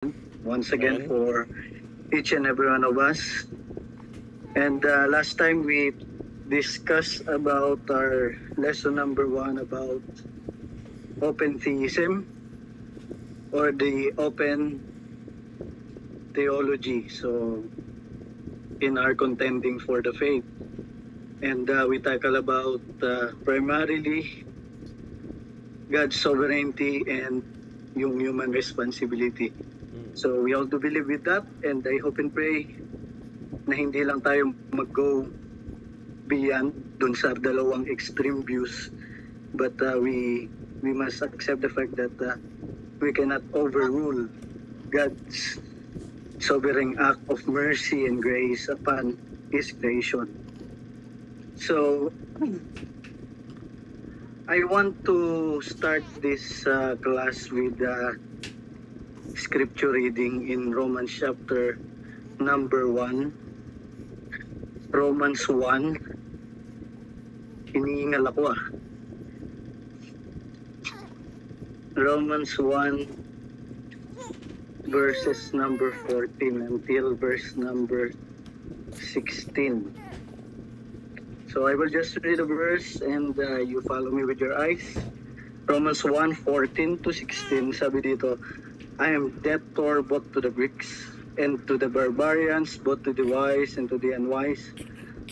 once again for each and every one of us. And last time we discussed about our lesson number 1 about open theism or the open theology. So in our contending for the faith. And we tackle about primarily God's sovereignty and yung human responsibility. So we all do believe with that, and I hope and pray na hindi lang tayo mag-go beyond dun sa dalawang extreme views, but we must accept the fact that we cannot overrule God's sovereign act of mercy and grace upon His creation. So I want to start this class with scripture reading in Romans chapter number 1. Romans 1. Hinihingal ako Romans 1 verses number 14 until verse number 16. So I will just read a verse and you follow me with your eyes. Romans 1:14 to 16, sabi dito, I am debtor both to the Greeks and to the barbarians, both to the wise and to the unwise.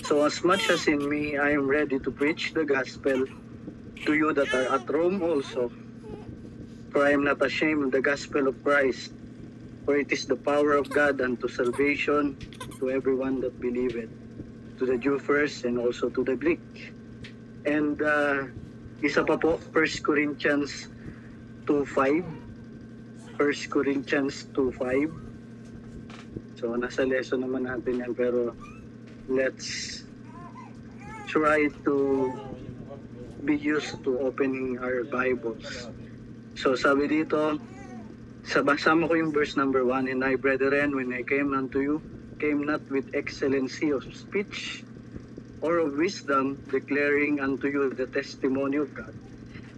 So as much as in me, I am ready to preach the gospel to you that are at Rome also. For I am not ashamed of the gospel of Christ, for it is the power of God unto salvation to everyone that believeth, to the Jew first and also to the Greek. And isa pa po, 1 Corinthians 2:5. 1 Corinthians 2:5. So nasa lesson naman natin yan, pero let's try to be used to opening our Bibles. So sabi dito, sama ko yung verse number 1, and I, brethren, when I came unto you, came not with excellency of speech or of wisdom, declaring unto you the testimony of God.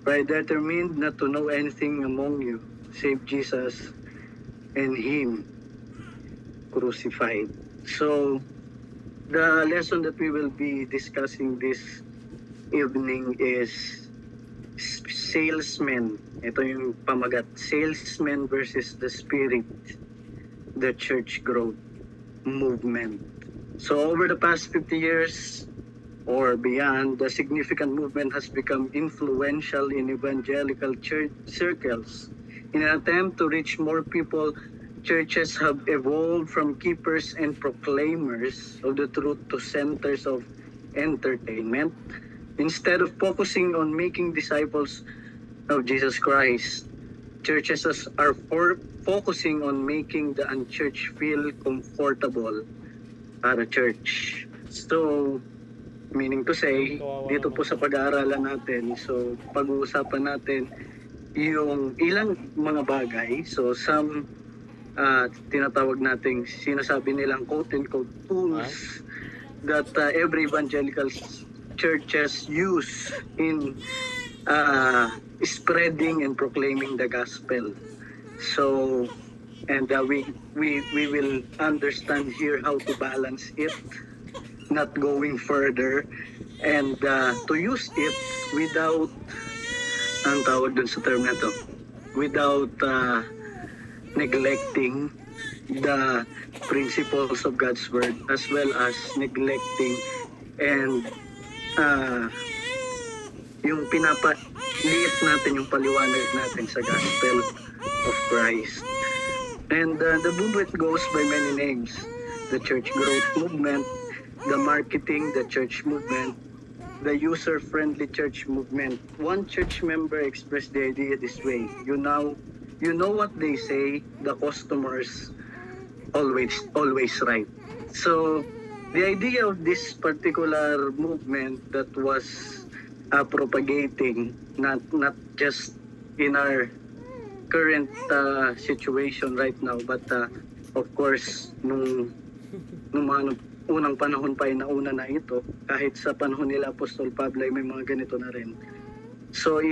For I determined not to know anything among you, save Jesus and Him crucified. So, the lesson that we will be discussing this evening is salesmen. Ito yung pamagat, salesmen versus the spirit, the church growth movement. So over the past 50 years or beyond, the significant movement has become influential in evangelical church circles. In an attempt to reach more people, churches have evolved from keepers and proclaimers of the truth to centers of entertainment. Instead of focusing on making disciples of Jesus Christ, churches are focusing on making the unchurched feel comfortable at a church. So, meaning to say, dito po sa pag-aaralan natin, so pag-uusapan natin yung ilang mga bagay. So, some tinatawag nating, sinasabi nilang quote-unquote tools that every evangelical churches use in spreading and proclaiming the gospel. So, and we will understand here how to balance it, not going further, and to use it without, ang tawag dun sa term na to, without neglecting the principles of God's word, as well as neglecting and yung pinapaliit natin yung paliwanag natin sa gospel of Christ. And the movement goes by many names. The church growth movement, the marketing, the church movement, the user-friendly church movement. One church member expressed the idea this way: you know what they say, the customers always right. So the idea of this particular movement that was propagating, not just in our current situation right now, but of course nung mga unang panahon pa, nauna na ito, kahit sa panahon nila Apostol Pablo ay may mga ganito na rin. So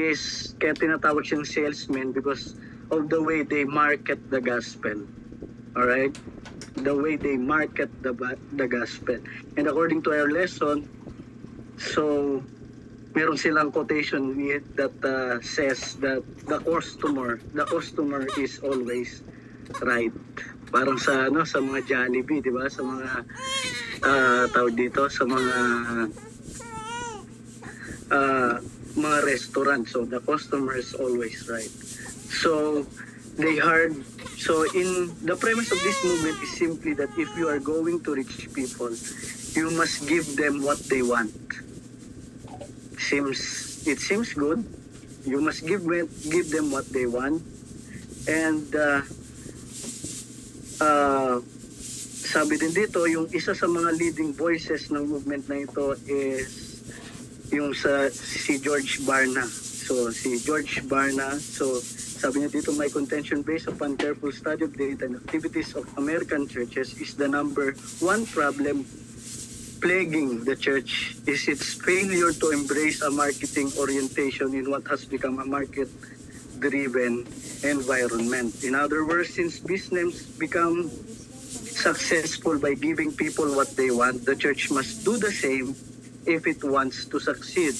kaya tinatawag siyang salesman because of the way they market the gospel. All right? The way they market the gospel. And according to our lesson, so meron silang quotation that says that the customer is always right. Parang sa sa mga Jollibee, di ba? Sa mga tawag dito, sa mga restaurant. So the customer is always right. So in the premise of this movement is simply that if you are going to reach people, you must give them what they want. It seems good. You must give them what they want. And sabi din dito, yung isa sa mga leading voices ng movement na ito is yung si George Barna. So si George Barna, so sabi niya dito, my contention based upon careful study of data and activities of American churches is the number one problem plaguing the church is its failure to embrace a marketing orientation in what has become a market-driven environment. In other words, since business become successful by giving people what they want, the church must do the same if it wants to succeed.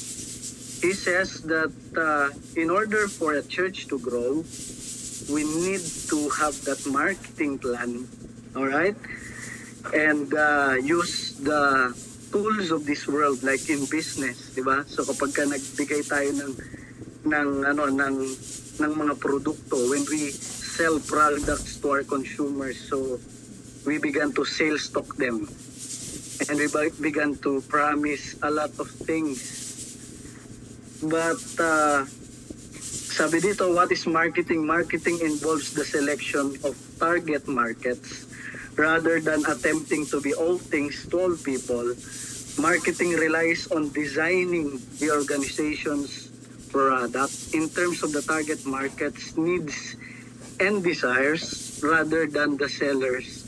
He says that in order for a church to grow, we need to have that marketing plan, all right? And use the tools of this world like in business, di ba? So kapag ka nagbigay tayo ng mga produkto, when we sell products to our consumers, so we began to sales stock them. And we began to promise a lot of things. But sabi dito, what is marketing? Marketing involves the selection of target markets rather than attempting to be all things to all people. Marketing relies on designing the organization's product in terms of the target market's needs and desires rather than the seller's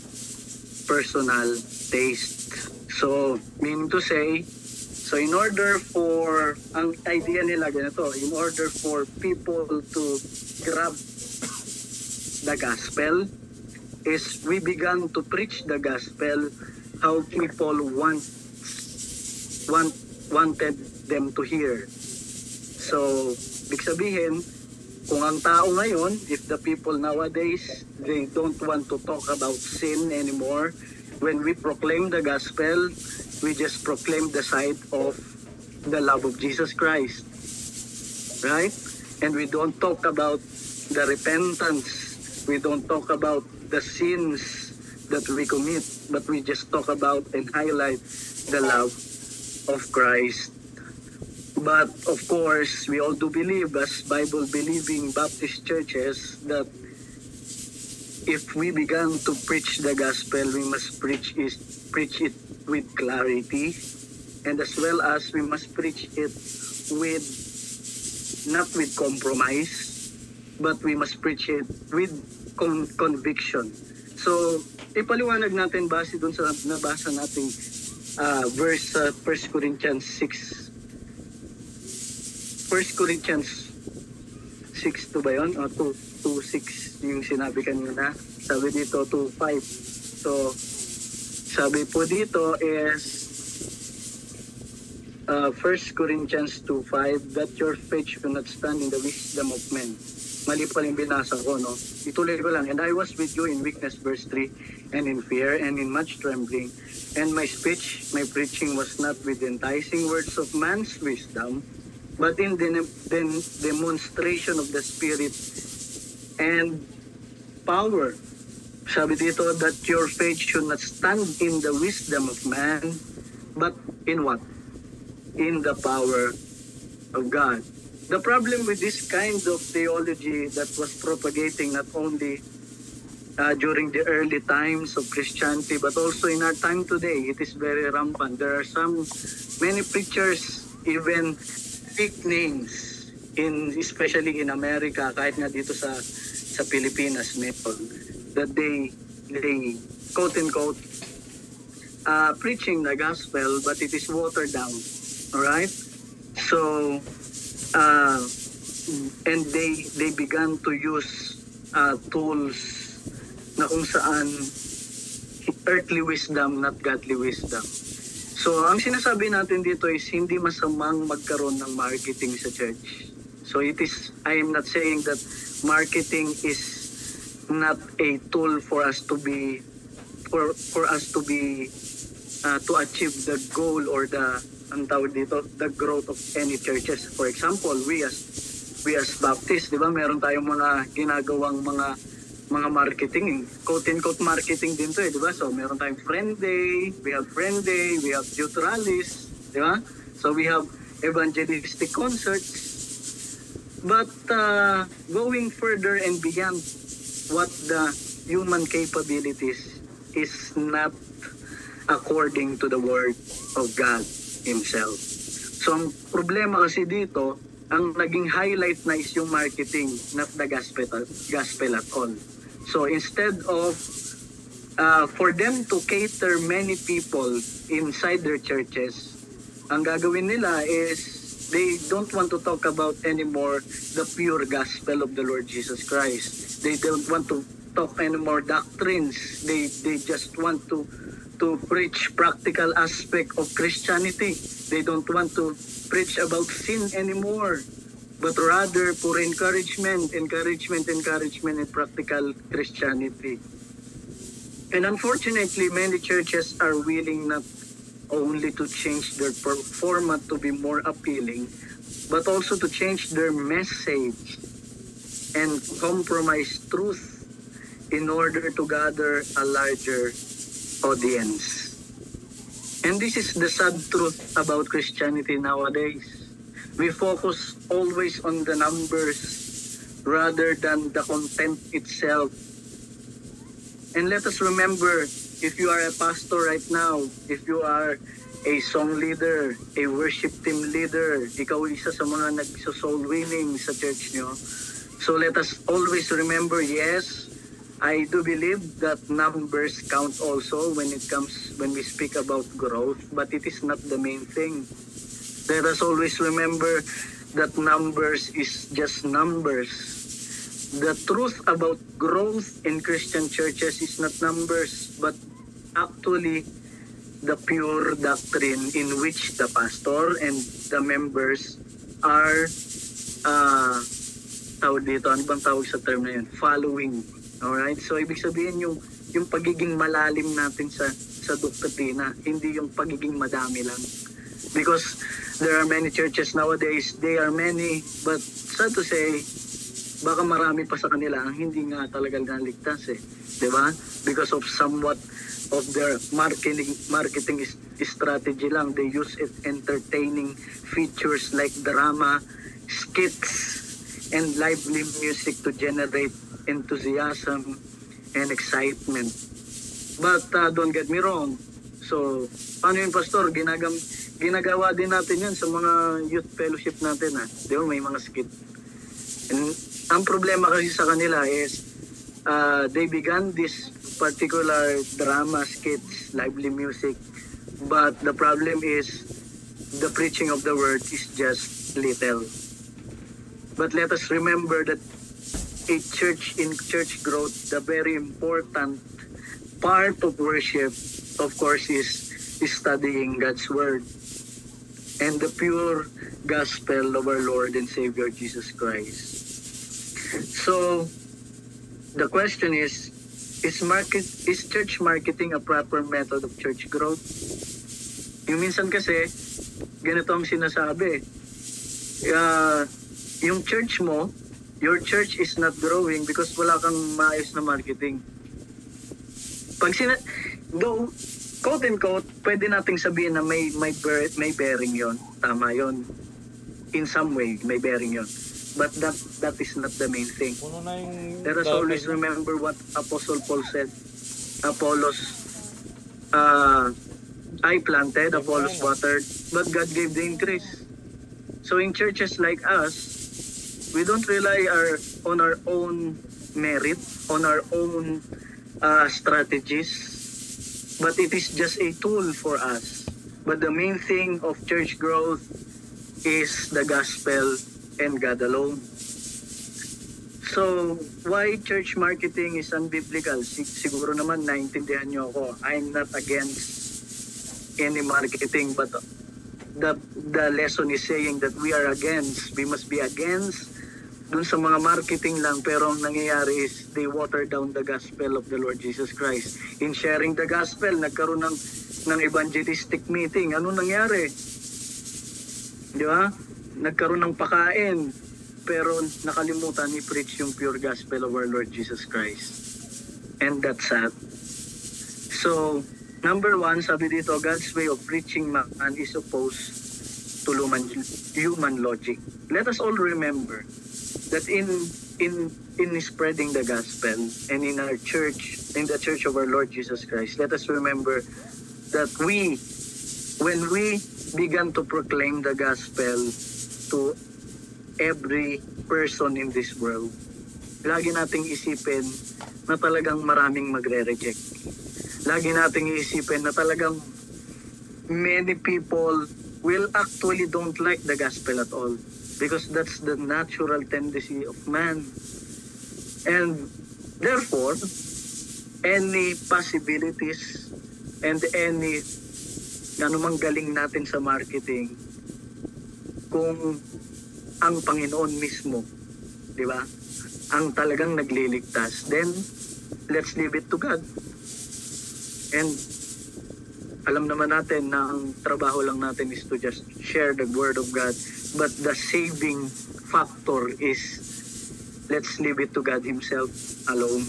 personal taste. So, meaning to say, so in order for, ang idea nila ganito, in order for people to grab the gospel, is we began to preach the gospel how people wanted them to hear. So, big sabihin, kung ang tao ngayon, if the people nowadays, they don't want to talk about sin anymore, when we proclaim the gospel, we just proclaim the side of the love of Jesus Christ. Right? And we don't talk about the repentance. We don't talk about the sins that we commit, but we just talk about and highlight the love of Christ. But of course, we all do believe as Bible-believing Baptist churches that if we began to preach the gospel, we must preach it with clarity, and as well as we must preach it with not with compromise, but we must preach it with conviction. So, ipaliwanag natin base dun sa nabasa nating verse 1 Corinthians 6. 1 Corinthians 6 to ba yun? O 2:6 yung sinabi kanina. Sabi dito 2:5. So, sabi po dito is 1 Corinthians 2:5 that your faith should not stand in the wisdom of men. Mali pa rin binasa ko, no? Ituloy ko lang. And I was with you in weakness, verse 3, and in fear, and in much trembling. And my speech, my preaching was not with enticing words of man's wisdom, but in the demonstration of the Spirit and power. Sabi dito that your faith should not stand in the wisdom of man, but in what? In the power of God. The problem with this kind of theology that was propagating not only during the early times of Christianity, but also in our time today, it is very rampant. There are many preachers, even big names, especially in America, kahit nga dito sa Pilipinas, that they quote unquote preaching the gospel, but it is watered down. All right, so and they began to use tools na kung saan earthly wisdom, not godly wisdom. So, ang sinasabi natin dito is hindi masamang magkaroon ng marketing sa church. So, I am not saying that marketing is not a tool for us to be, to achieve the goal or ang tawag dito, the growth of any churches. For example, we as Baptists, di ba, meron tayong mga ginagawang mga marketing, quote-unquote marketing din to, di ba? So, meron tayong Friend Day, we have Youth Rallies, di ba? So, we have evangelistic concerts. But going further and beyond what the human capabilities is not according to the Word of God Himself. So, ang problema kasi dito, ang naging highlight na is yung marketing, not the gospel at all. So instead of for them to cater many people inside their churches, ang gagawin nila is they don't want to talk about anymore the pure gospel of the Lord Jesus Christ. They don't want to talk anymore doctrines. They just want to preach practical aspect of Christianity. They don't want to preach about sin anymore, but rather for encouragement in practical Christianity. And unfortunately, many churches are willing not only to change their format to be more appealing, but also to change their message and compromise truth in order to gather a larger audience. And this is the sad truth about Christianity nowadays. We focus always on the numbers rather than the content itself. And let us remember, if you are a pastor right now, if you are a song leader, a worship team leader, ikaw isa sa mga nagso-soul winning sa church nyo. So let us always remember, yes, I do believe that numbers count also when we speak about growth, but it is not the main thing. Let us always remember that numbers is just numbers. The truth about growth in Christian churches is not numbers, but actually the pure doctrine in which the pastor and the members are tawag dito, ano bang tawag sa term na yun? Following. Alright? So, ibig sabihin yung pagiging malalim natin sa doktrina, hindi yung pagiging madami lang. Because there are many churches nowadays, they are many, but sad to say, baka marami pa sa kanila ang hindi nga talaga naligtas eh. Diba? Because of somewhat of their marketing strategy lang. They use it entertaining features like drama, skits, and lively music to generate enthusiasm and excitement. But don't get me wrong. So, paano yun, Pastor? Ginagawa din natin yun sa mga youth fellowship natin. Di ba, may mga skit. And ang problema kasi sa kanila is they began this particular drama, skits, lively music. But the problem is the preaching of the word is just little. But let us remember that in church growth, the very important part of worship, of course, is studying God's Word and the pure gospel of our Lord and Savior Jesus Christ. So, the question is church marketing a proper method of church growth? Yung minsan kasi, ganito ang sinasabi. Yung church mo, your church is not growing because wala kang maayos na marketing. Though, quote and quote, pwede nating sabihin na may bearing yon. Tama yon. In some way, may bearing yon. But that is not the main thing. Let us always remember what Apostle Paul said. Apollos, I planted, Apollos watered, but God gave the increase. So in churches like us, we don't rely on our own merit, on our own strategies, but it is just a tool for us. But the main thing of church growth is the gospel and God alone. So So, why church marketing is unbiblical? Siguro naman naintindihan nyo ako. I'm not against any marketing, but the lesson is saying that we must be against dun sa mga marketing lang, pero ang nangyayari is they water down the gospel of the Lord Jesus Christ. In sharing the gospel, nagkaroon ng evangelistic meeting. Ano nangyari? Di ba? Nagkaroon ng pakain, pero nakalimutan i-preach yung pure gospel of our Lord Jesus Christ. And that's sad. So, number one, sabi dito, God's way of preaching man is opposed to human logic. Let us all remember that in spreading the gospel and in our church, in the church of our Lord Jesus Christ, let us remember that when we began to proclaim the gospel to every person in this world, lagi nating isipin na talagang maraming magre-reject. Lagi nating isipin na talagang many people will actually don't like the gospel at all, because that's the natural tendency of man. And therefore, any possibilities and any anumang galing natin sa marketing, kung ang Panginoon mismo, di ba, ang talagang nagliligtas, then let's leave it to God. And alam naman natin na ang trabaho lang natin is to just share the word of God, but the saving factor is let's leave it to God Himself alone.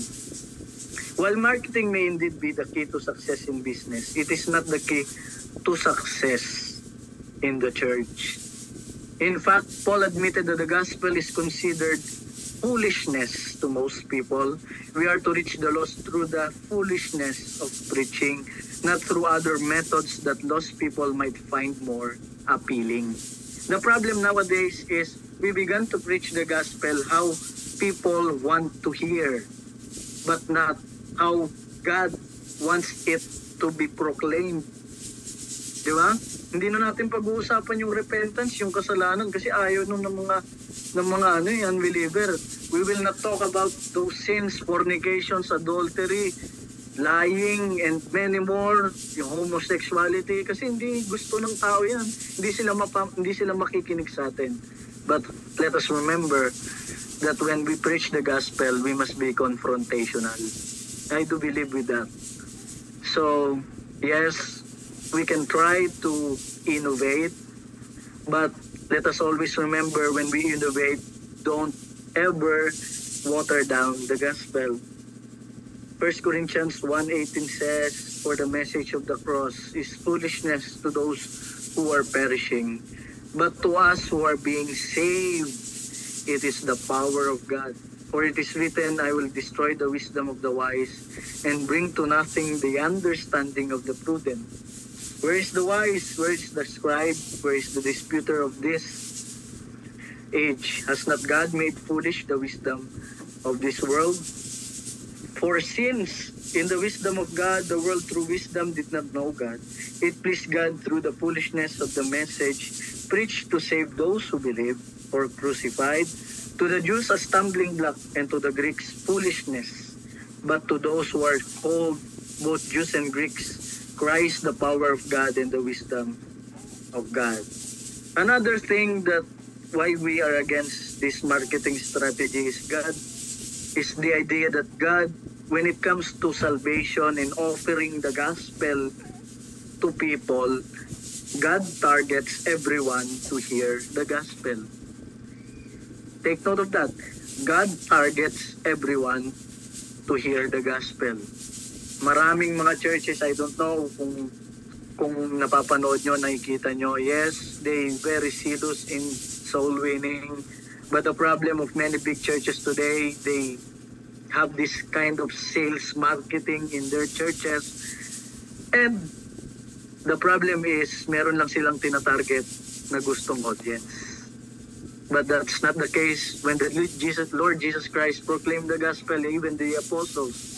While marketing may indeed be the key to success in business, it is not the key to success in the church. In fact, Paul admitted that the gospel is considered foolishness to most people. We are to reach the lost through the foolishness of preaching, not through other methods that lost people might find more appealing. The problem nowadays is we began to preach the gospel how people want to hear, but not how God wants it to be proclaimed. Di ba? Hindi na natin pag-uusapan yung repentance, yung kasalanan, kasi ayaw ng mga unbeliever. We will not talk about those sins, fornications, adultery, lying, and many more, yung homosexuality, kasi hindi gusto ng tao yan. Hindi sila makikinig sa atin. But let us remember that when we preach the gospel, we must be confrontational. I do believe with that. So, yes, we can try to innovate, but let us always remember, when we innovate, don't ever water down the gospel. 1 Corinthians 1:18 says, "For the message of the cross is foolishness to those who are perishing, but to us who are being saved, it is the power of God. For it is written, I will destroy the wisdom of the wise and bring to nothing the understanding of the prudent." Where is the wise? Where is the scribe? Where is the disputer of this age? Has not God made foolish the wisdom of this world? For since in the wisdom of God, the world through wisdom did not know God, it pleased God through the foolishness of the message preached to save those who believe or crucified. To the Jews a stumbling block, and to the Greeks foolishness. But to those who are called, both Jews and Greeks, Christ, the power of God and the wisdom of God. Another thing that why we are against this marketing strategy is the idea that God, when it comes to salvation and offering the gospel to people, God targets everyone to hear the gospel. Take note of that. God targets everyone to hear the gospel. Maraming mga churches, I don't know kung napapanood nyo, nakikita nyo, yes, they very serious in soul winning, but the problem of many big churches today, they have this kind of sales marketing in their churches, and the problem is meron lang silang tinatarget na gustong audience. But that's not the case when the Lord Jesus Christ proclaimed the gospel. Even the apostles,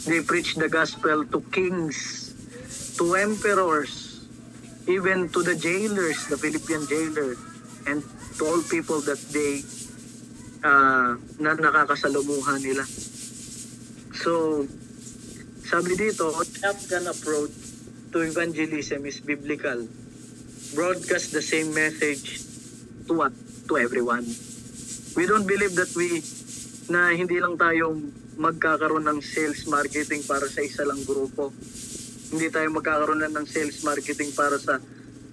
they preached the gospel to kings, to emperors, even to the jailers, the Philippian jailer, and to all people that they na nakakasalumuhan nila. So, sabi dito, shotgun approach to evangelism is biblical. Broadcast the same message to what? To everyone. We don't believe that na hindi lang tayo magkakaroon ng sales marketing para sa isa lang grupo. Hindi tayo magkakaroon ng sales marketing para sa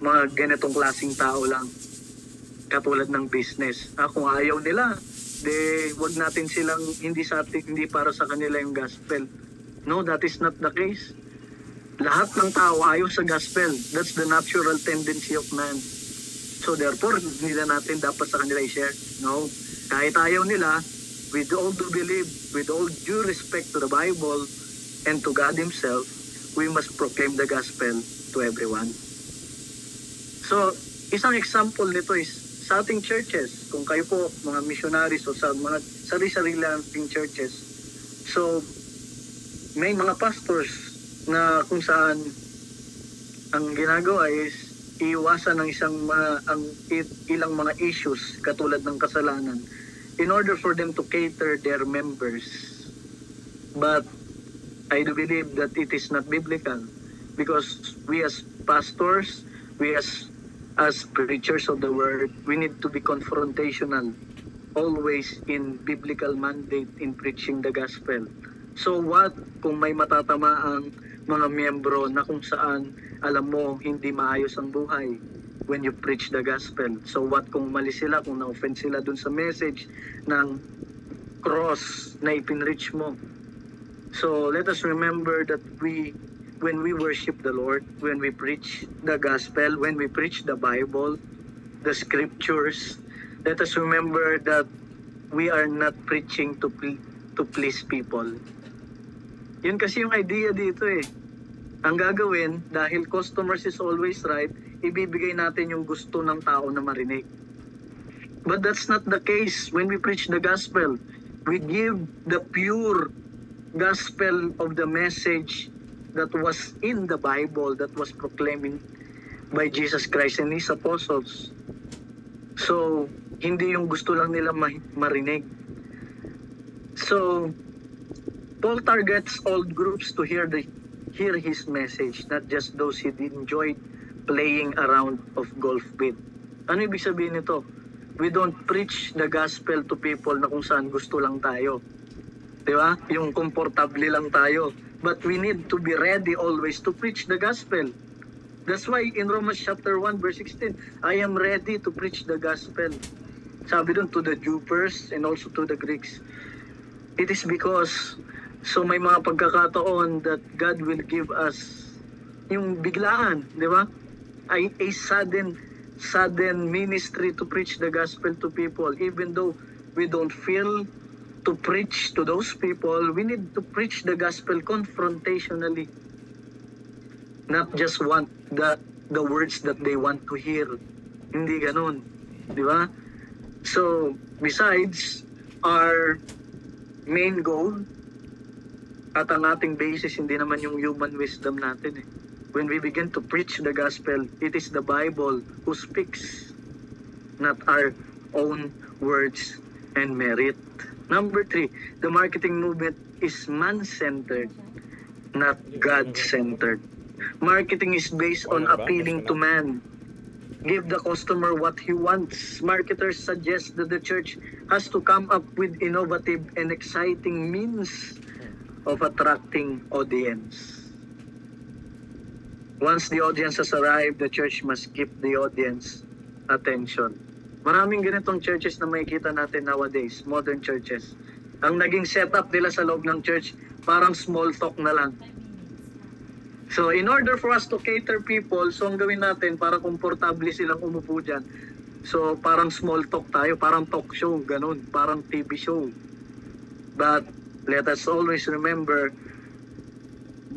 mga ganitong klaseng tao lang. Katulad ng business. Kung ayaw nila, wag natin silang hindi para sa kanila yung gospel. No, that is not the case. Lahat ng tao ayaw sa gospel. That's the natural tendency of man. So therefore, hindi na natin dapat sa kanila i-share. No, kahit ayaw nila, with all due belief, with all due respect to the Bible and to God Himself, we must proclaim the gospel to everyone. So, isang example nito is sa ating churches, kung kayo po mga missionaries o sa mga sarili-sarili nating churches, so may mga pastors na kung saan ang ginagawa is iiwasan ng ilang mga issues katulad ng kasalanan in order for them to cater their members. But I do believe that it is not biblical, because we as pastors, we as preachers of the word, we need to be confrontational, always in biblical mandate in preaching the gospel. So what kung may matatamaang mga miyembro na kung saan alam mo hindi maayos ang buhay when you preach the gospel? So what kung mali sila, kung na-offend sila dun sa message ng cross na ipinreach mo? So let us remember that when we worship the Lord, when we preach the gospel, when we preach the Bible, the scriptures, let us remember that we are not preaching to please people. Yun kasi yung idea dito eh. Ang gagawin, dahil customers is always right, ibibigay natin yung gusto ng tao na marinig. But that's not the case when we preach the gospel. We give the pure gospel of the message that was in the Bible, that was proclaimed by Jesus Christ and His apostles. So, hindi yung gusto lang nila marinig. So, Paul targets all groups to hear his message, not just those he enjoyed playing around of golf with. Ano ibig sabihin nito? We don't preach the gospel to people na kung saan gusto lang tayo. Di ba? Yung komportable lang tayo. But we need to be ready always to preach the gospel. That's why in Romans chapter 1 verse 16, I am ready to preach the gospel. Sabi dun to the Jew first and also to the Greeks. It is because so may mga pagkakataon that God will give us yung biglaan, di ba? A sudden ministry to preach the gospel to people. Even though we don't feel to preach to those people, we need to preach the gospel confrontationally. Not just want the words that they want to hear. Hindi ganun, di ba? So, besides our main goal, at ang ating basis, hindi naman yung human wisdom natin eh. When we begin to preach the gospel, it is the Bible who speaks, not our own words and merit. Number 3, the marketing movement is man-centered, not God-centered. Marketing is based on appealing to man. Give the customer what he wants. Marketers suggest that the church has to come up with innovative and exciting means of attracting audience. Once the audience has arrived, the church must keep the audience attention. Maraming ganitong churches na makikita natin nowadays, modern churches. Ang naging setup nila sa loob ng church, parang small talk na lang. So in order for us to cater people, so ang gawin natin para komportable silang umupo dyan. So parang small talk tayo, parang talk show, ganun, parang TV show. But let us always remember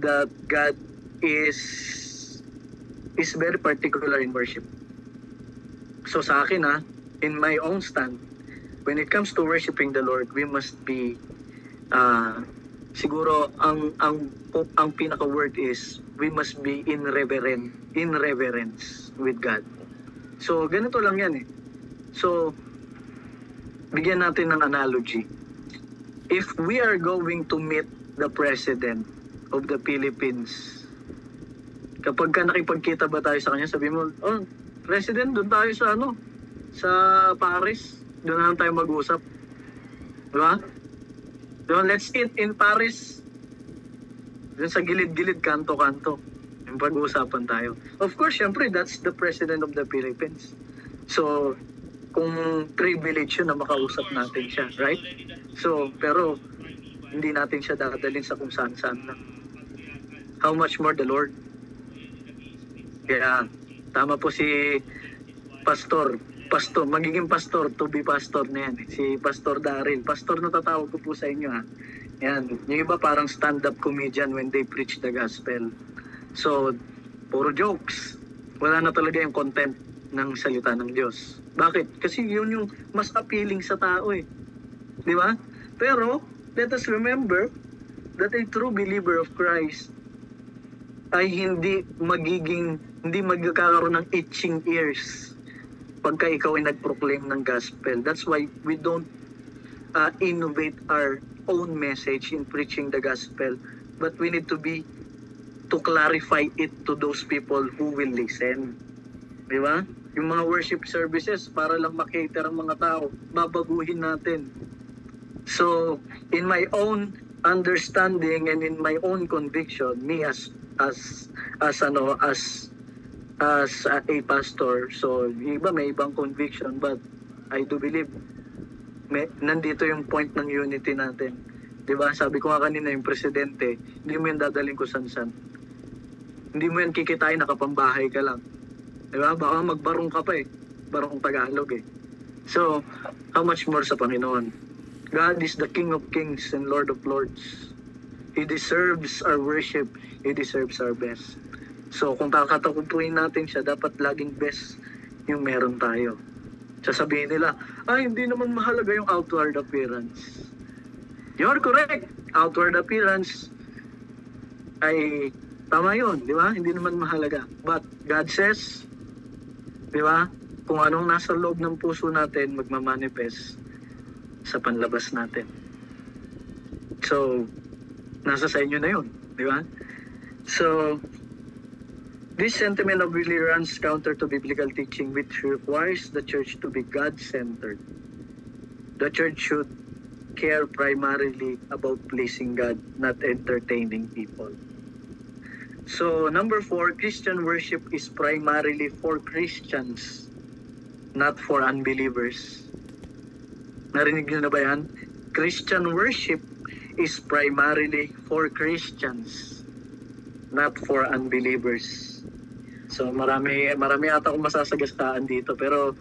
that God is very particular in worship. So sa akin in my own stand, when it comes to worshiping the Lord, we must be siguro ang pinaka word is we must be in reverence with God. So ganito lang yan eh. So bigyan natin ng analogy. If we are going to meet the President of the Philippines, kapag ka nakipagkita ba tayo sa kanya, sabi mo, oh, President, doon tayo sa sa Paris. Doon na lang tayo mag-usap. Diba? Doon, let's eat in Paris. Doon sa gilid-gilid, kanto-kanto. Yung pag-uusapan tayo. Of course, syempre, that's the President of the Philippines. So, kung privilege yun na makausap natin siya, right? So, pero, hindi natin siya dadalhin sa kung saan-saan lang. How much more the Lord? Kaya, tama po si Pastor, magiging pastor, to be pastor na yan. Si Pastor Daryl. Pastor na tatawag ko po sa inyo, ha. Yan. Yung iba parang stand-up comedian when they preach the gospel. So, puro jokes. Wala na talaga yung content ng salita ng Diyos. Bakit? Kasi yun yung mas appealing sa tao eh. Di ba? Pero, let us remember that a true believer of Christ ay hindi magkakaroon ng itching ears pagka ikaw ay nag-proclaim ng gospel. That's why we don't innovate our own message in preaching the gospel, but we need to clarify it to those people who will listen. Di ba? Yung mga worship services, para lang makater ang mga tao, babaguhin natin. So, in my own understanding and in my own conviction, me as a pastor, so iba may ibang conviction, but I do believe nandito yung point ng unity natin. Diba? Sabi ko nga kanina, yung presidente, hindi mo yan dadaling ko san-san. Hindi mo yan kikitain, nakapambahay ka lang. Diba? Baka magbarong ka pa eh. Barong Tagalog eh. So, how much more sa Panginoon? God is the King of Kings and Lord of Lords. He deserves our worship. He deserves our best. So, kung kakatakupuin natin siya, dapat laging best yung meron tayo. Sasabihin nila, hindi naman mahalaga yung outward appearance. You're correct. Outward appearance ay tama yun, di ba? Hindi naman mahalaga. But God says, di ba? Kung anong nasa loob ng puso natin, magmamanifest sa panlabas natin. So, nasa sa inyo na yun, di ba? So, this sentiment of really runs counter to biblical teaching, which requires the church to be God-centered. The church should care primarily about pleasing God, not entertaining people. So, number 4, Christian worship is primarily for Christians, not for unbelievers. Narinig niyo na ba yan? Christian worship is primarily for Christians, not for unbelievers. So, marami ata akong masasagastaan dito, pero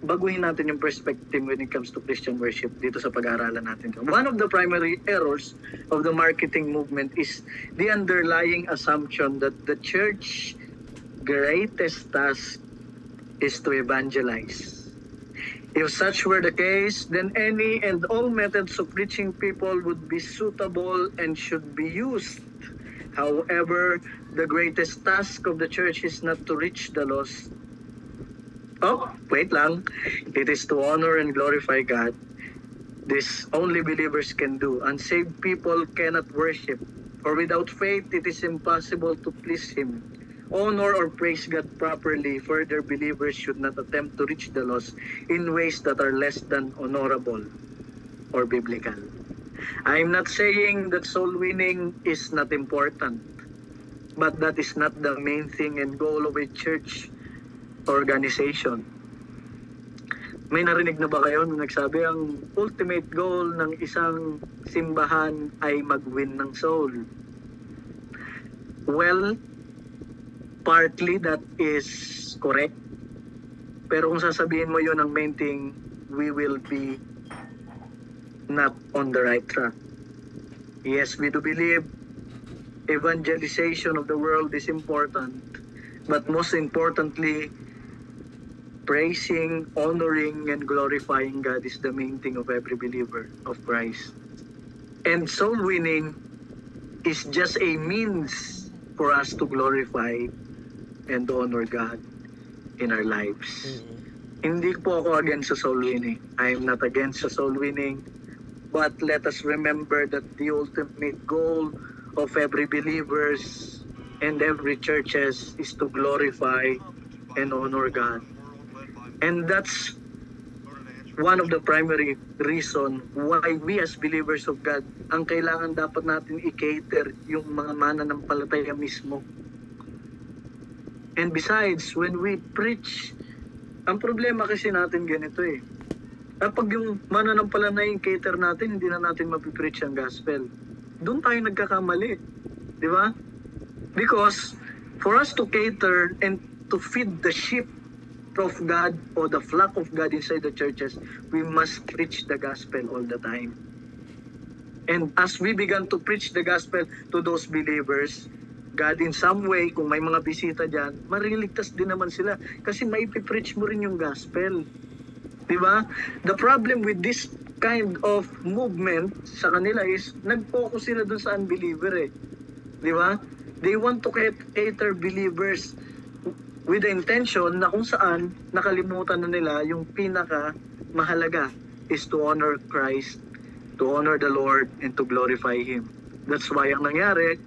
baguhin natin yung perspective when it comes to Christian worship dito sa pag-aaralan natin. One of the primary errors of the marketing movement is the underlying assumption that the church greatest task is to evangelize. If such were the case, then any and all methods of reaching people would be suitable and should be used. However, the greatest task of the church is not to reach the lost. Oh, wait lang. It is to honor and glorify God. This only believers can do. Unsaved people cannot worship. For without faith, it is impossible to please Him. Honor or praise God properly. Further, believers should not attempt to reach the lost in ways that are less than honorable or biblical. I'm not saying that soul winning is not important, but that is not the main thing and goal of a church organization. May narinig na ba kayo nung nagsabi ang ultimate goal ng isang simbahan ay mag-win ng soul? Well, partly that is correct. Pero kung sasabihin mo yun ang main thing, we will be not on the right track. Yes, we do believe evangelization of the world is important, but most importantly, praising, honoring, and glorifying God is the main thing of every believer of Christ. And soul winning is just a means for us to glorify and honor God in our lives. Hindi po ako against sa soul winning. I am not against sa soul winning. But let us remember that the ultimate goal of every believers and every churches is to glorify and honor God. And that's one of the primary reason why we as believers of God, ang kailangan dapat natin i-cater yung mga mananampalataya mismo. And besides, when we preach, ang problema kasi natin ganito eh. Kapag yung mananampalataya yung cater natin, hindi na natin mapipreach ang gospel. Doon tayo nagkakamali. Di ba? Because for us to cater and to feed the sheep of God or the flock of God inside the churches, we must preach the gospel all the time. And as we began to preach the gospel to those believers, God in some way, kung may mga bisita dyan, mariligtas din naman sila kasi maipipreach mo rin yung gospel. Diba? The problem with this kind of movement sa kanila is nag-focus sila dun sa unbeliever eh. Diba? They want to cater believers with the intention na kung saan nakalimutan na nila yung pinaka mahalaga is to honor Christ, to honor the Lord, and to glorify Him. That's why ang nangyari,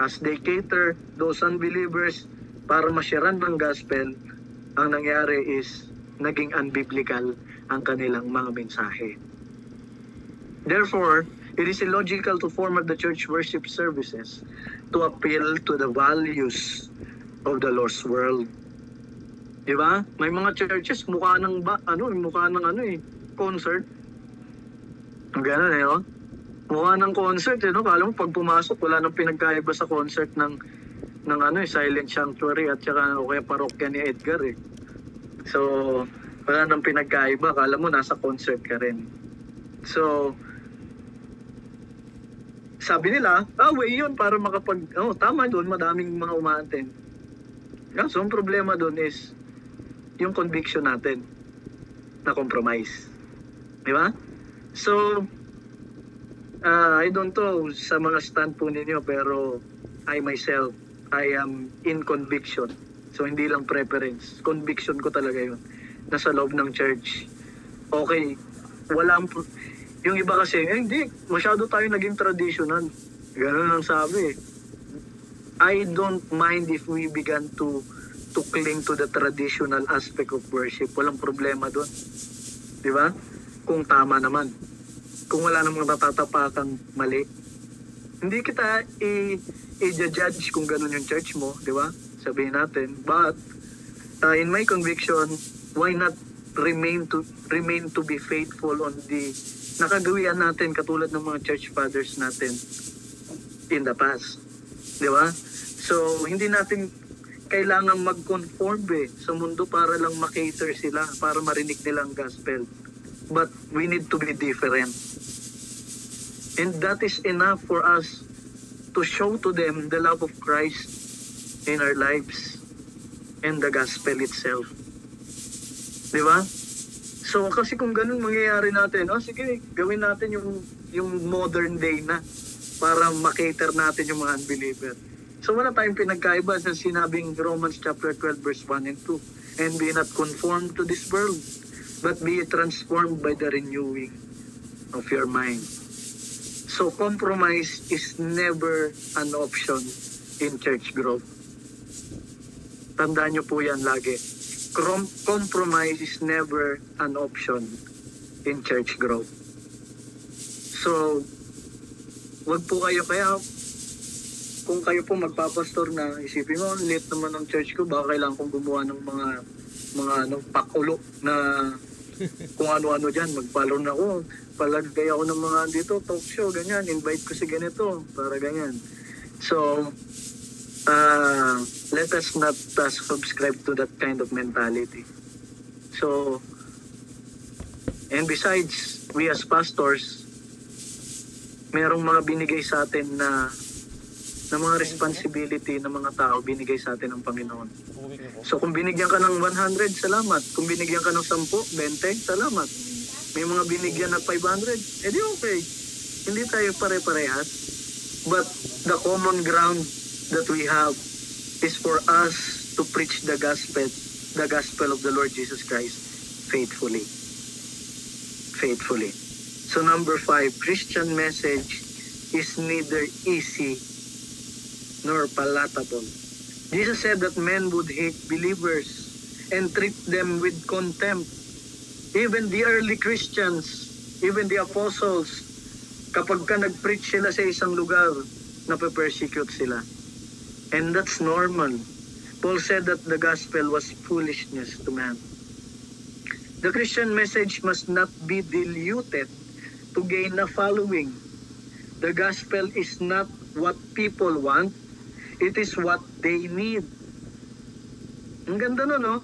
as they cater those unbelievers para masyaran ng gospel, ang nangyari is naging unbiblical ang kanilang mga mensahe. Therefore, it is illogical to format the church worship services to appeal to the values of the lost world. Diba? May mga churches mukha ng concert. Ganun eh, oh. Mukha ng concert, eh, no? Kala mo pag pumasok, wala nang pinagkaiba sa concert ng Silent Sanctuary at saka o kaya parokya ni Edgar eh. So, wala nang pinagkaiba, kala mo nasa concert ka rin. So, sabi nila, way yun para tama doon, madaming mga umaattend. So, ang problema doon is yung conviction natin na compromise. Di ba? So, I don't know sa mga stand po ninyo, pero I myself, I am in conviction. So, hindi lang preference. Conviction ko talaga yun. Nasa loob ng church. Okay, yung iba kasi, hindi, masyado tayo naging traditional. Ganun ang sabi. I don't mind if we began to cling to the traditional aspect of worship. Walang problema doon. Di ba? Kung tama naman. Kung wala namang natatapakang mali. Hindi kita i-judge kung ganun yung church mo, di ba? Sabihin natin. But, in my conviction, why not remain to be faithful on the nakagawian natin katulad ng mga church fathers natin in the past. Di ba? So, hindi natin kailangan mag-conform sa mundo para lang makater sila, para marinig nila ang gospel. But we need to be different. And that is enough for us to show to them the love of Christ in our lives and the gospel itself. Di ba? So, kasi kung ganun mangyayari natin, sige, gawin natin yung modern day na para makater natin yung mga unbeliever. So, wala tayong pinagkaiba sa sinabing Romans chapter 12 verse 1 and 2. And be not conformed to this world, but be transformed by the renewing of your mind. So, compromise is never an option in church growth. Tandaan nyo po yan lagi. Compromise is never an option in church growth. So, wag po kayo kung kayo po magpapastor na isipin mo, late naman ng church ko, baka kailangan kong gumawa ng mga pakulo na kung ano-ano dyan, magpalon ako, palagay ako ng mga dito, talk show, ganyan, invite ko si ganito, para ganyan. So, let us not subscribe to that kind of mentality. So, and besides, we as pastors, merong mga binigay sa atin na mga responsibility ng mga tao, binigay sa atin ng Panginoon. So, kung binigyan ka ng 100, salamat. Kung binigyan ka ng 10, 20, salamat. May mga binigyan na 500, edi okay. Hindi tayo pare-parehas. But the common ground that we have is for us to preach the gospel of the Lord Jesus Christ faithfully. Faithfully. So number 5, Christian message is neither easy nor palatable. Jesus said that men would hate believers and treat them with contempt. Even the early Christians, even the apostles, kapag ka nag-preach sila sa isang lugar, nape-persecute sila. And that's normal. Paul said that the gospel was foolishness to man. The Christian message must not be diluted to gain a following. The gospel is not what people want, it is what they need. Ang ganda nun, no?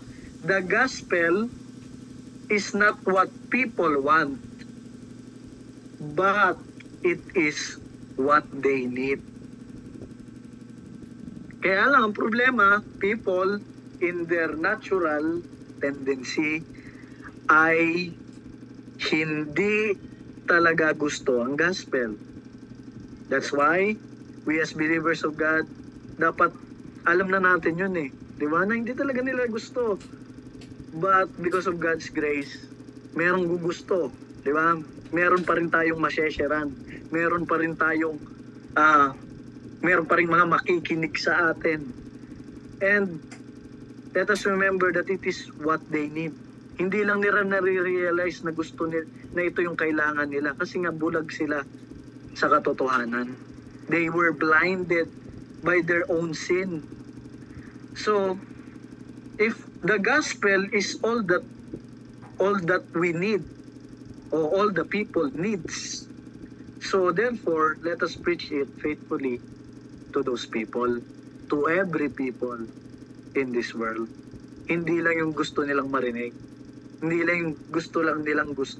The gospel is not what people want, but it is what they need. Kaya lang ang problema, people in their natural tendency ay hindi talaga gusto ang gospel. That's why we as believers of God, dapat alam na natin yun eh. Di ba? Na hindi talaga nila gusto. But because of God's grace, merong gugusto. Di ba? Meron pa rin tayong masyesheran. Meron pa rin tayong meron pa rin mga makikinig sa atin. And let us remember that it is what they need. Hindi lang nila nare-realize na gusto nila, na ito yung kailangan nila kasi nga bulag sila sa katotohanan. They were blinded by their own sin. So, if the gospel is all that we need, or all the people needs, so therefore, let us preach it faithfully to those people, to every people in this world. Hindi lang yung gusto nilang marinig. Hindi lang yung gusto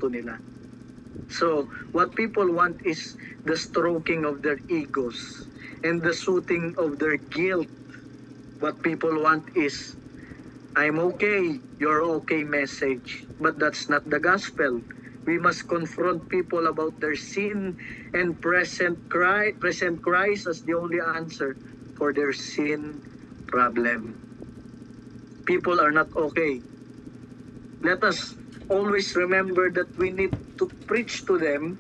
nila. So, what people want is the stroking of their egos and the soothing of their guilt. What people want is, I'm okay, you're okay message. But that's not the gospel. We must confront people about their sin and present Christ as the only answer for their sin problem. People are not okay. Let us always remember that we need to preach to them,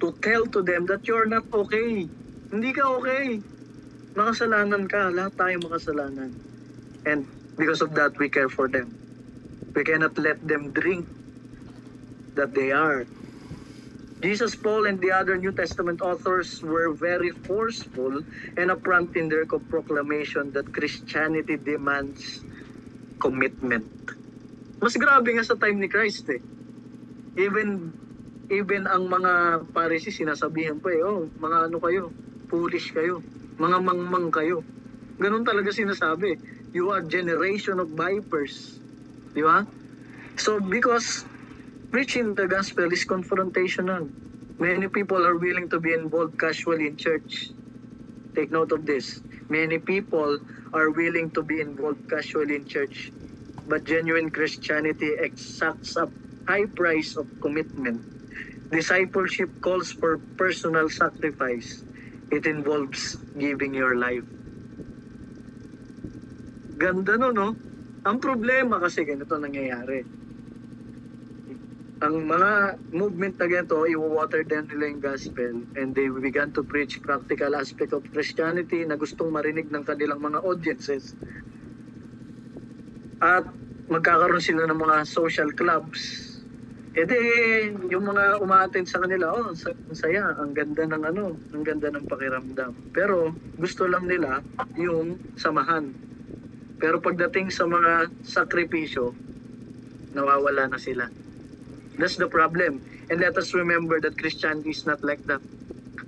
to tell to them that you're not okay. Hindi ka okay. Makasalanan ka. Lahat tayo makasalanan. And because of that, we care for them. We cannot let them drink that they are. Jesus, Paul, and the other New Testament authors were very forceful and upfront in their proclamation that Christianity demands commitment. Mas grabe nga sa time ni Christ eh. Even ang mga Pharisees sinasabihan pa eh, oh, mga ano kayo, foolish kayo, mga mangmang kayo. Ganun talaga sinasabi. You are generation of vipers. Di ba? So because preaching the gospel is confrontational. Many people are willing to be involved casually in church. Take note of this. Many people are willing to be involved casually in church. But genuine Christianity exacts a high price of commitment. Discipleship calls for personal sacrifice. It involves giving your life. Ganda no? Ang problema kasi ganito nangyayari. Ang mga movement na ganito, i-water down nila yung gospel and they began to preach practical aspect of Christianity na gustong marinig ng kanilang mga audiences. At magkakaroon sila ng mga social clubs. E di, yung mga umaattend sa kanila, oh, ang saya, ang ganda ng pakiramdam. Pero gusto lang nila yung samahan. Pero pagdating sa mga sakripisyo, nawawala na sila. That's the problem. And let us remember that Christianity is not like that.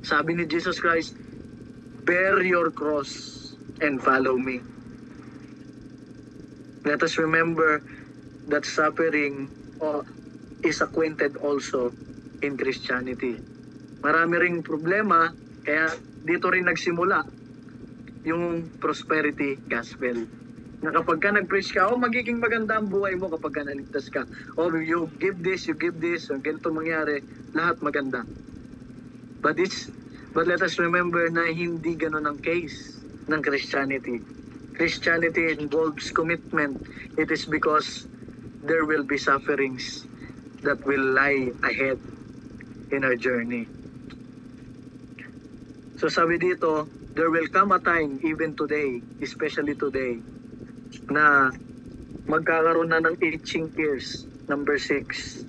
Sabi ni Jesus Christ, bear your cross and follow me. Let us remember that suffering is acquainted also in Christianity. Marami ring problema, kaya dito rin nagsimula yung prosperity gospel. Na kapag ka nag-preach ka, magiging maganda ang buhay mo kapag ka naligtas ka. You give this, ang ganito mangyari, lahat maganda. But let us remember na hindi ganun ang case ng Christianity. Christianity involves commitment. It is because there will be sufferings that will lie ahead in our journey. So sabi dito, there will come a time, even today, especially today, na magkakaroon na ng itching ears. Number 6.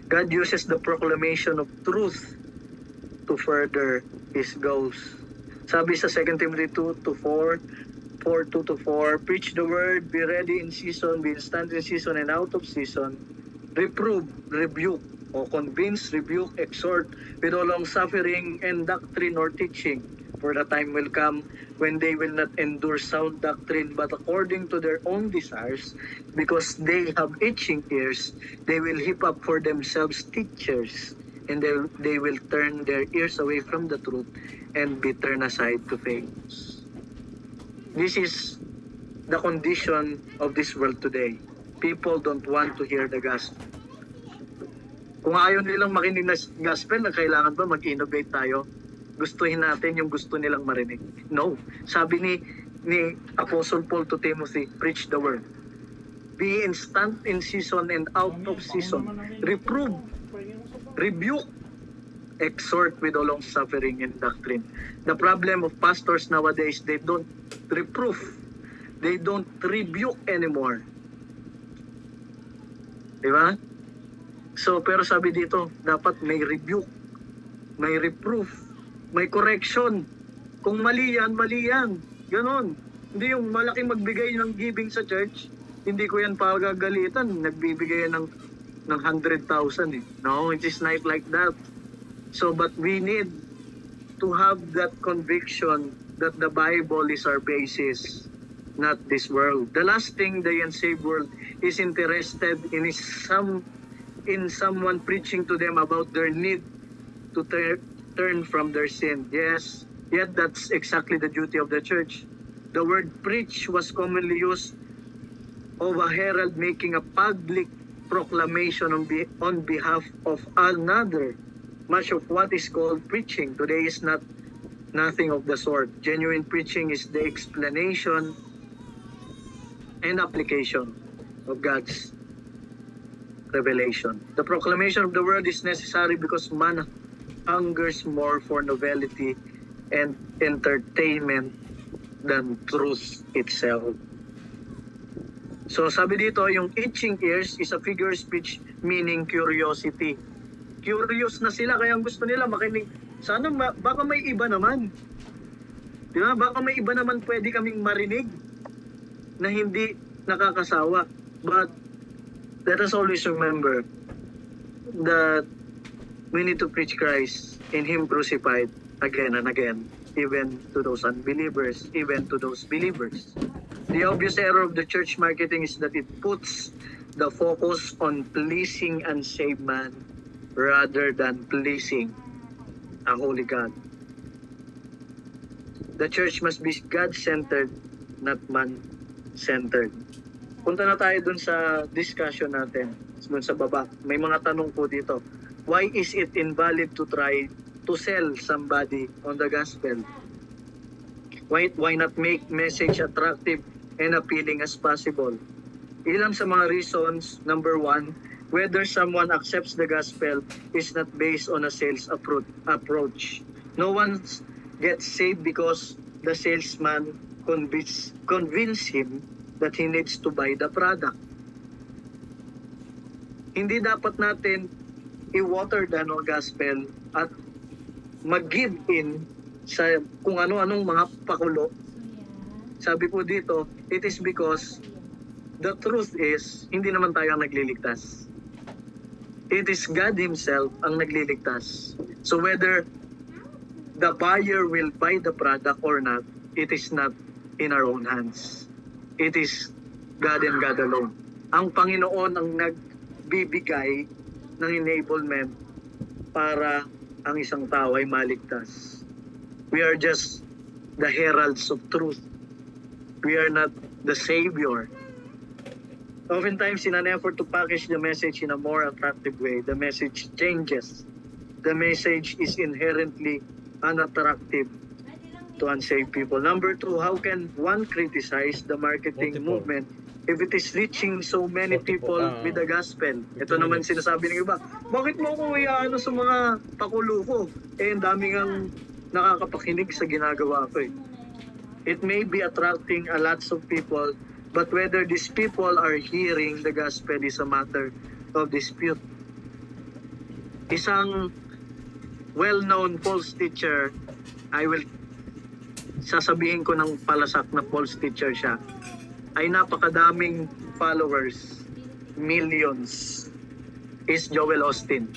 God uses the proclamation of truth to further His goals. Sabi sa 2 Timothy 2:4, 4:2-4, preach the word, be ready in season, be instant in season and out of season, reprove, rebuke, o convince, rebuke, exhort with all long suffering and doctrine or teaching. For the time will come when they will not endure sound doctrine, but according to their own desires, because they have itching ears, they will heap up for themselves teachers, and they will turn their ears away from the truth and be turned aside to fables. This is the condition of this world today. People don't want to hear the gospel. Kung ayaw nilang makinig ng gospel, na kailangan ba mag-innovate tayo? Gustuhin natin yung gusto nilang marinig. No. Sabi ni Apostle Paul to Timothy, preach the word. Be instant in season and out of season. Reprove, rebuke, exhort with all long suffering and doctrine. The problem of pastors nowadays, they don't reprove. They don't rebuke anymore. Diba? So, pero sabi dito, dapat may rebuke, may reproof, may correction. Kung mali yan, mali yan. Ganon. Hindi yung malaking magbigay ng giving sa church, hindi ko yan pagagalitan. Nagbibigay yan ng 100,000 eh. No, it is not like that. So, but we need to have that conviction that the Bible is our basis, not this world. The last thing the unsaved world is interested in is someone preaching to them about their need to turn from their sin. Yes, yet that's exactly the duty of the church. The word preach was commonly used of a herald making a public proclamation on behalf of another. Much of what is called preaching today is nothing of the sort. Genuine preaching is the explanation and application of God's revelation. The proclamation of the word is necessary because man hungers more for novelty and entertainment than truth itself. So sabi dito, yung itching ears is a figure of speech meaning curiosity. Curious na sila, kaya gusto nila makinig. Sana baka may iba naman. Di ba? Baka may iba naman pwede kaming marinig na hindi nakakasawa. But let us always remember that we need to preach Christ in Him crucified again and again, even to those unbelievers, even to those believers. The obvious error of the church marketing is that it puts the focus on pleasing unsaved man rather than pleasing a holy God. The church must be God-centered, not man-centered. Punta na tayo dun sa discussion natin, dun sa baba. May mga tanong po dito. Why is it invalid to try to sell somebody on the gospel? Why not make message attractive and appealing as possible? Ilang sa mga reasons. Number 1, whether someone accepts the gospel is not based on a sales approach. No one gets saved because the salesman convince him that he needs to buy the product. Hindi dapat natin i-water down ang gospel at mag-give in sa kung ano-anong mga pakulo. Sabi po dito, it is because the truth is, hindi naman tayo ang nagliligtas. It is God Himself ang nagliligtas. So whether the buyer will buy the product or not, it is not in our own hands. It is God and God alone. Ang Panginoon ang nagbibigay ng enablement para ang isang tao ay maligtas. We are just the heralds of truth. We are not the Savior. Oftentimes, in an effort to package the message in a more attractive way, the message changes. The message is inherently unattractive to unsaved people. Number 2, how can one criticize the marketing movement if it is reaching so many people with the gospel. Ito naman sinasabi ng iba, bakit mo ako iaano sa mga pakulo ko? Eh, ang daming ang nakakapakinig sa ginagawa ko eh. It may be attracting a lots of people, but whether these people are hearing the gospel is a matter of dispute. Isang well-known false teacher, sasabihin ko ng palasak na false teacher siya, ay napakadaming followers, millions, is Joel Austin.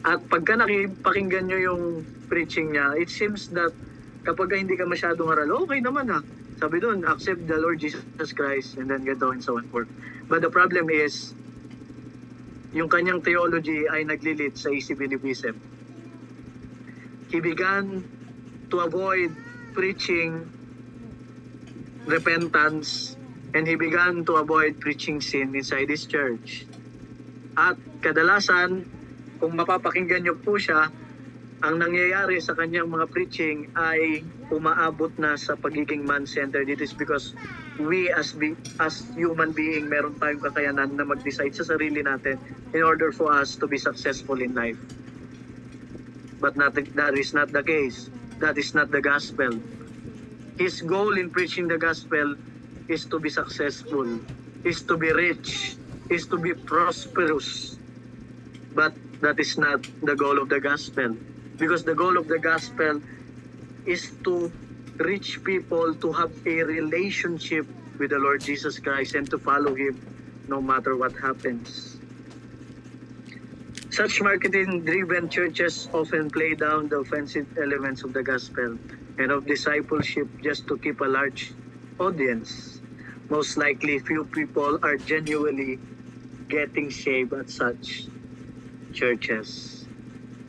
At pagka nakipakinggan nyo yung preaching niya, it seems that kapag hindi ka masyadong aral, okay naman ha. Sabi doon, accept the Lord Jesus Christ and then get on and so on forth. But the problem is, yung kanyang theology ay naglilit sa easy believism. He began to avoid preaching repentance, and he began to avoid preaching sin inside his church. At kadalasan, kung mapapakinggan niyo po siya, ang nangyayari sa kanyang mga preaching ay umaabot na sa pagiging man-centered. It is because we as human being, meron tayong kakayanan na mag-decide sa sarili natin in order for us to be successful in life. But that is not the case. That is not the gospel. His goal in preaching the gospel is to be successful, is to be rich, is to be prosperous. But that is not the goal of the gospel. Because the goal of the gospel is to reach people to have a relationship with the Lord Jesus Christ and to follow Him no matter what happens. Such marketing-driven churches often play down the offensive elements of the gospel and of discipleship just to keep a large audience. Most likely, few people are genuinely getting saved at such churches.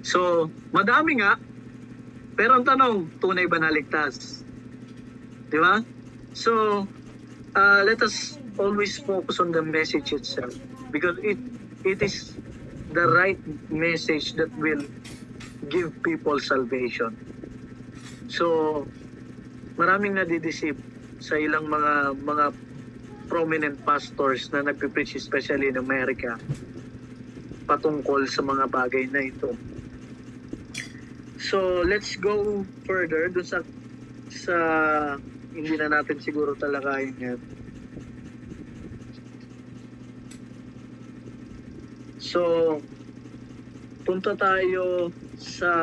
So, madami nga, pero ang tanong, tunay ba naligtas? Di ba? So, let us always focus on the message itself because it is the right message that will give people salvation. So, maraming nadideceive sa ilang mga prominent pastors na nagpipreach, especially in America, patungkol sa mga bagay na ito. So, let's go further dun sa hindi na natin siguro talakayin yan. So, punta tayo sa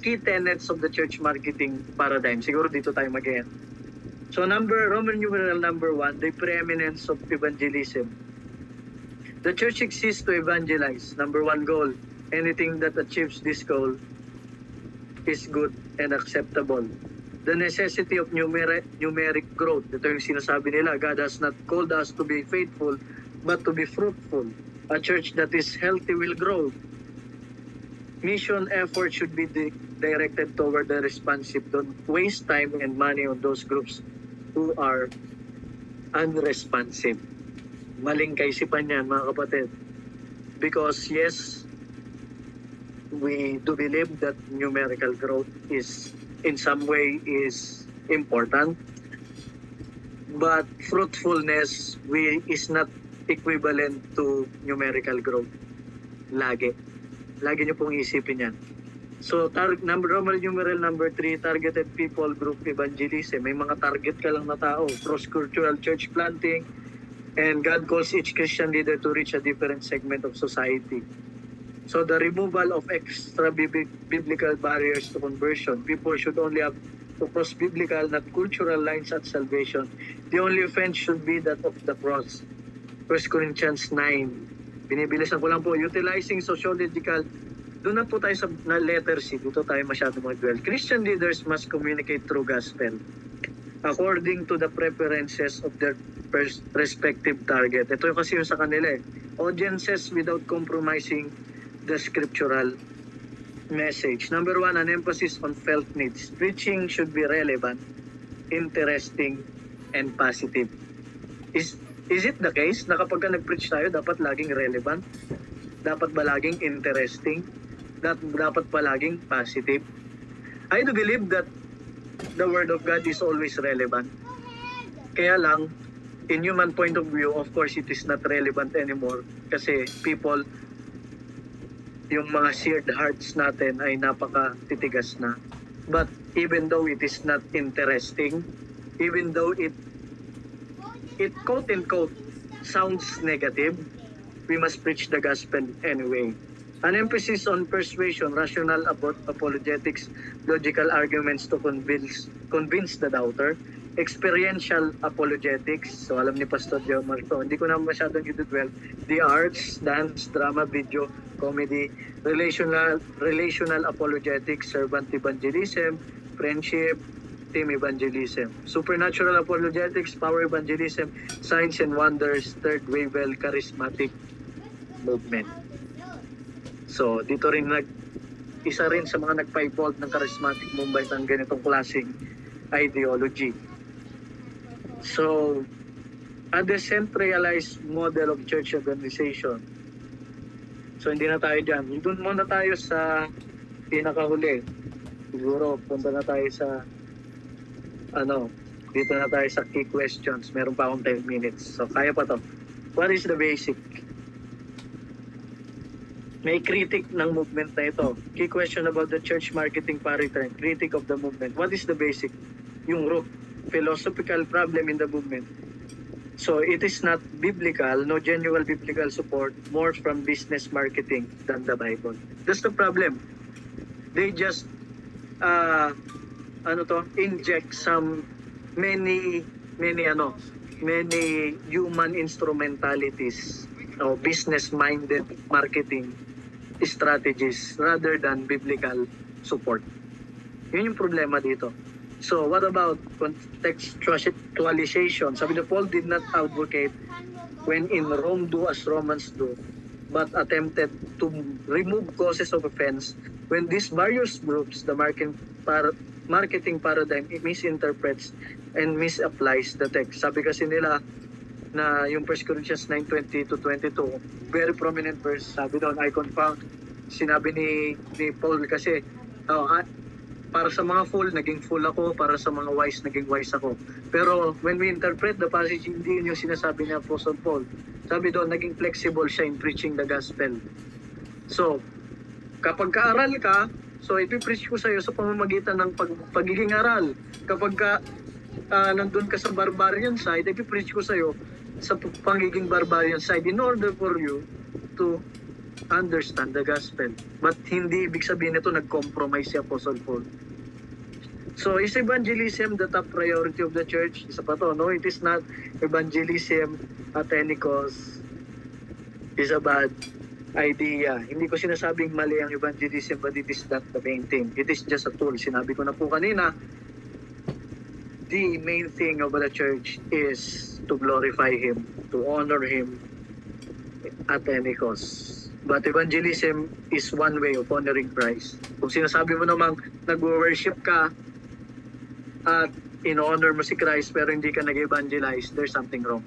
key tenets of the church marketing paradigm. Siguro dito tayo mag-end. So, Roman numeral number 1, the preeminence of evangelism. The church exists to evangelize. Number 1 goal. Anything that achieves this goal is good and acceptable. The necessity of numeric growth. Ito yung sinasabi nila. God has not called us to be faithful, but to be fruitful. A church that is healthy will grow. Mission effort should be directed toward the responsive. Don't waste time and money on those groups who are unresponsive. Maling kaisipan yan, mga kapatid. Because yes, we do believe that numerical growth is in some way is important, but fruitfulness is not equivalent to numerical growth. Lagi nyo pong isipin yan. So, Roman numeral number 3, targeted people group evangelism. May mga target ka lang na tao. Cross-cultural church planting, and God calls each Christian leader to reach a different segment of society. So the removal of extra biblical barriers to conversion. People should only have to cross biblical, not cultural lines at salvation. The only offense should be that of the cross. 1 Corinthians 9. Binibilisan ko lang po. Utilizing sociological. Doon na po tayo sa letter C. Dito tayo masyado mag-dwell. Christian leaders must communicate through gospel according to the preferences of their respective target. Ito kasi yung sa kanila eh. Audiences without compromising the scriptural message. Number 1, an emphasis on felt needs. Preaching should be relevant, interesting, and positive. Is it the case na kapag nag-preach tayo, dapat laging relevant? Dapat ba laging interesting? Dapat ba laging positive? I do believe that the Word of God is always relevant. Kaya lang, in human point of view, of course, it is not relevant anymore kasi people, yung mga seared hearts natin ay napaka-titigas na. But even though it is not interesting, even though it quote-unquote sounds negative, we must preach the gospel anyway. An emphasis on persuasion, rational apologetics, logical arguments to convince the doubter, experiential apologetics, so alam ni Pastor Joe Marco, hindi ko na masyadong i-dwell, the arts, dance, drama, video, comedy, relational apologetics, servant evangelism, friendship, team evangelism, supernatural apologetics, power evangelism, signs and wonders, third wave charismatic movement. So, dito rin isa rin sa mga nag-pivote ng charismatic movement ng ganitong klaseng ideology. So, a decentralized model of church organization. So, hindi na tayo dyan. Doon muna tayo sa pinakahuli. Siguro, punta na tayo sa dito na tayo sa key questions. Meron pa akong 10 minutes. So, kaya pa to. What is the basic? May critic ng movement na ito. Key question about the church marketing paradigm. Critic of the movement. What is the basic? Yung root. Philosophical problem in the movement. So, it is not biblical, no genuine biblical support, more from business marketing than the Bible. That's the problem. They just, inject some many human instrumentalities o business-minded marketing strategies rather than biblical support. Yun yung problema dito. So, what about contextualization? Sabi na Paul did not advocate when in Rome do as Romans do, but attempted to remove causes of offense when these various groups, the marketing paradigm, misinterprets and misapplies the text. Sabi kasi nila na yung 1 Corinthians 9:20-22, very prominent verse, sabi doon, I confound, sinabi ni Paul kasi, para sa mga fool, naging fool ako, para sa mga wise, naging wise ako. Pero when we interpret the passage, hindi yun yung sinasabi ni Apostle Paul. Sabi doon, naging flexible siya in preaching the gospel. So, kapag kaaral ka, so ipipreach ko sa iyo sa pamamagitan ng pagiging aral. Kapag nandun ka sa barbarian side, ipipreach ko sa iyo sa pagiging barbarian side in order for you to understand the gospel. But hindi ibig sabihin nito nag-compromise si Apostle Paul. So, is evangelism the top priority of the church? Isa pa to, no? It is not. Evangelism at any cost is a bad idea. Hindi ko sinasabing mali ang evangelism, but it is not the main thing. It is just a tool. Sinabi ko na po kanina, the main thing of the church is to glorify Him, to honor Him at any cost. But evangelism is one way of honoring Christ. Kung sinasabi mo namang nag-worship ka at in-honor mo si Christ pero hindi ka nag-evangelize, there's something wrong.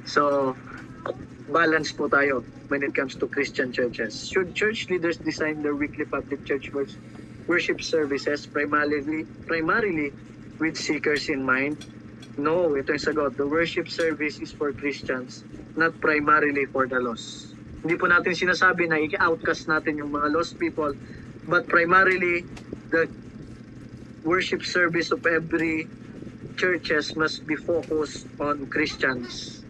So, balance po tayo when it comes to Christian churches. Should church leaders design their weekly public church worship services primarily with seekers in mind? No, ito yung sagot. The worship service is for Christians, not primarily for the lost. Hindi po natin sinasabi na i-outcast natin yung mga lost people, but primarily the worship service of every churches must be focused on Christians,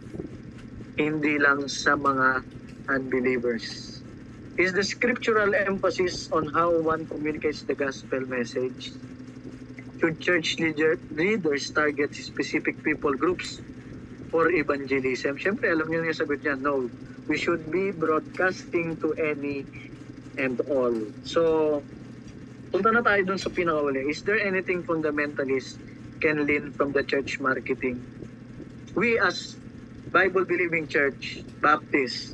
hindi lang sa mga unbelievers. Is the scriptural emphasis on how one communicates the gospel message? Should church leaders target specific people groups for evangelism? Siyempre, alam niyo yung sagot niya, no. We should be broadcasting to any and all. So, punta na tayo dun sa pinakauli. Is there anything fundamentalist can learn from the church marketing? We as Bible-believing church, Baptist,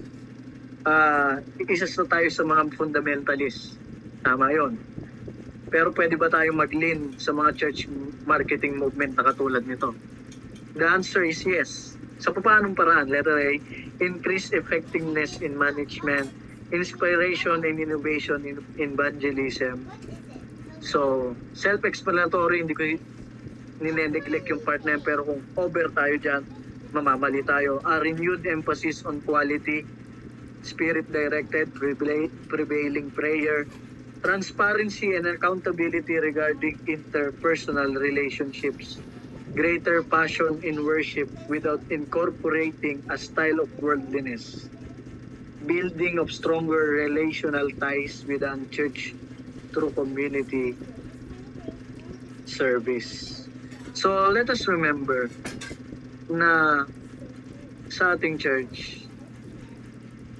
isa sa tayo sa mga fundamentalist. Tama yon. Pero pwede ba tayo mag-lean sa mga church marketing movement na katulad nito? The answer is yes. Sa paanong paraan? Letter A, increased effectiveness in management, inspiration and innovation in evangelism. So, self-explanatory, hindi ko nineneglect yung part na yan, pero kung over tayo dyan, mamamali tayo. A renewed emphasis on quality, spirit-directed, prevailing prayer, transparency and accountability regarding interpersonal relationships, greater passion in worship without incorporating a style of worldliness, building of stronger relational ties with the church through community service. So let us remember na sa ating church,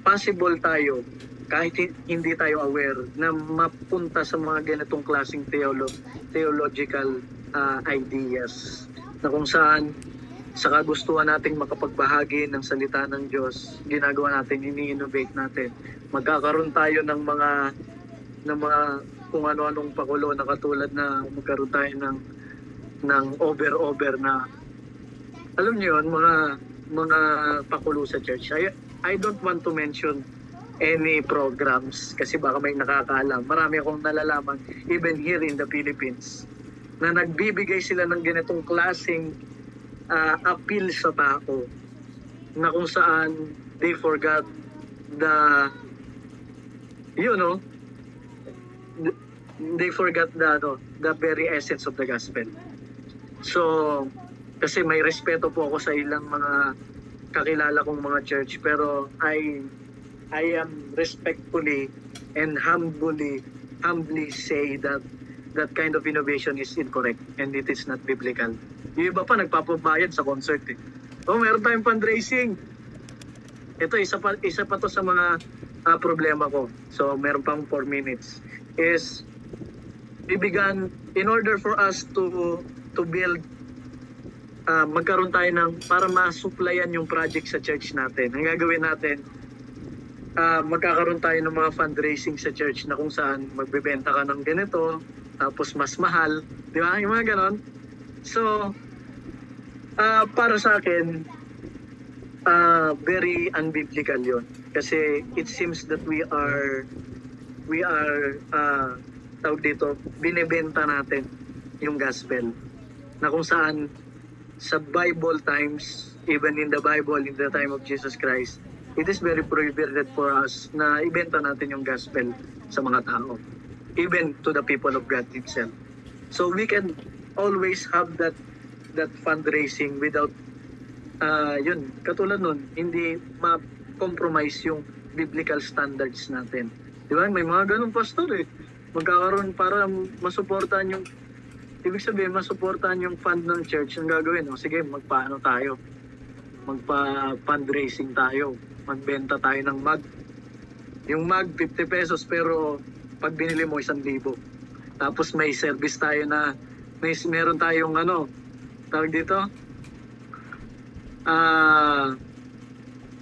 possible tayo kahit hindi tayo aware na mapunta sa mga ganitong klaseng theological ideas na kung saan sa kagustuhan nating makapagbahagi ng salita ng Diyos, ginagawa natin, ini-innovate natin. Magkakaroon tayo ng mga kung ano-anong pakulo na katulad na magkaroon tayo ng over na, alam niyo yun, mga pakulo sa church. I don't want to mention any programs kasi baka may nakakaalam. Marami akong nalalaman even here in the Philippines na nagbibigay sila ng ganitong klaseng appeal sa tao na kung saan they forgot they forgot the very essence of the gospel. So kasi may respeto po ako sa ilang mga kakilala kong mga church, pero I am respectfully and humbly say that that kind of innovation is incorrect and it is not biblical. Yung iba pa nagpapabayad sa concert eh. Meron tayong fundraising. Ito, isa pa to sa mga problema ko. So, meron pang 4 minutes. Is, in order for us to build, magkaroon tayo ng, para masuplayan yung project sa church natin. Ang gagawin natin, magkakaroon tayo ng mga fundraising sa church na kung saan magbebenta ka ng ganito, tapos mas mahal. Di ba? Yung mga ganon. So, para sa akin, very unbiblical yun. Kasi it seems that we are tawag dito, binibenta natin yung gospel. Na kung saan sa Bible times, even in the Bible, in the time of Jesus Christ, it is very prohibited for us na ibenta natin yung gospel sa mga tao, even to the people of God himself. So we can always have that fundraising without katulad nun, hindi ma-compromise yung biblical standards natin. Di ba? May mga ganun pastor eh. Magkakaroon para masuportahan yung, ibig sabihin, masuportahan yung fund ng church. Ang gagawin, sige, magpaano tayo? Magpa-fundraising tayo. Magbenta tayo ng mug. Yung mug, 50 pesos, pero pag binili mo, 1,000. Tapos may service tayo na, meron tayong tawag dito,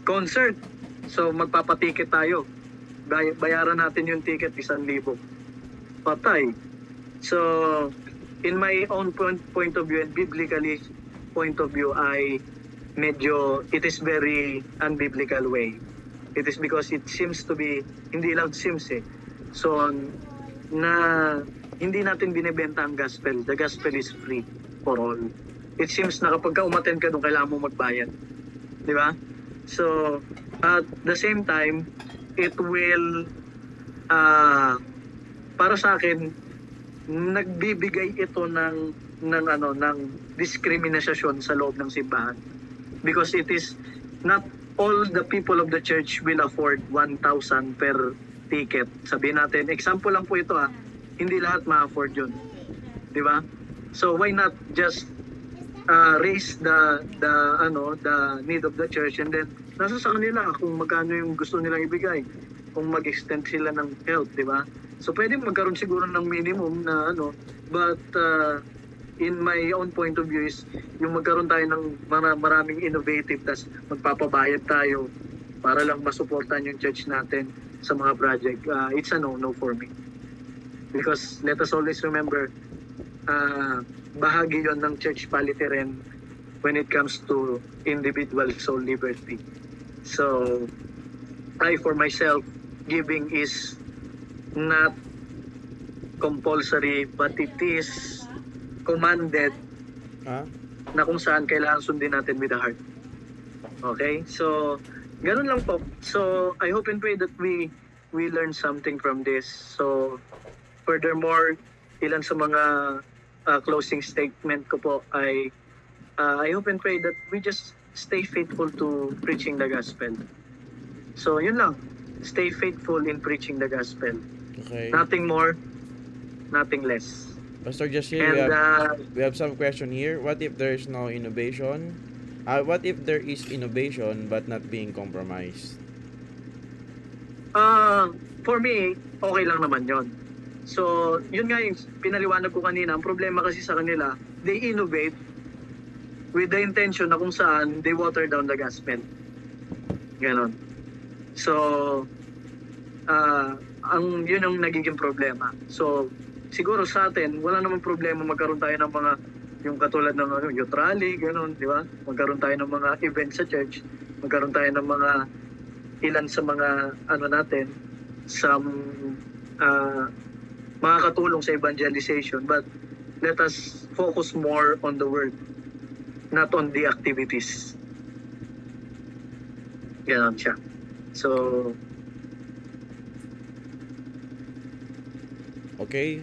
concert. So, magpapaticket tayo. Bayaran natin yung ticket, 1,000. Patay. So, in my own point of view and biblically point of view, it is very unbiblical way. It is because it seems to be, hindi lang seems eh. So, na hindi natin binibenta ang gospel. The gospel is free for all. It seems na kapag umattend ka doon, kailangan mo magbayad. Di ba? So, at the same time, it will, para sa akin, nagbibigay ito ng diskriminasyon sa loob ng simbahan. Because it is not all the people of the church will afford 1,000 per ticket. Sabihin natin, example lang po ito hindi lahat ma-afford yun. Di ba? So why not just raise the need of the church, and then nasa sa kanila kung magkano yung gusto nilang ibigay, kung mag-extend sila ng help, di ba? So pwede magkaroon siguro ng minimum na but in my own point of view is yung magkaroon tayo ng maraming innovative, tas magpapabayad tayo para lang masuportan yung church natin sa mga project. It's a no for me. Because let us always remember, bahagi yon ng church polity rin when it comes to individual soul liberty. So, I for myself, giving is not compulsory, but it is commanded Ah? na kung saan kailangan sundin natin with the heart. Okay? So, ganun lang po. So, I hope and pray that we learn something from this. So, furthermore, ilan sa mga closing statement ko po ay I hope and pray that we just stay faithful to preaching the gospel. So, yun lang. Stay faithful in preaching the gospel. Okay. Nothing more, nothing less. Pastor Jesse, And we have some question here. What if there is no innovation? What if there is innovation but not being compromised? For me, okay lang naman yon. So, yun nga yung pinaliwanag ko kanina. Ang problema kasi sa kanila, they innovate with the intention na kung saan they water down the gospel. Ganon. So, yun ang nagiging problema. So, siguro sa atin, wala namang problema magkaroon tayo ng mga, yung katulad ng youth rally, gano'n, di ba? Magkaroon tayo ng mga events sa church, magkaroon tayo ng mga, ilan sa mga, natin, some, makakatulong sa evangelization, but let us focus more on the word, not on the activities. Ganon siya. So, okay.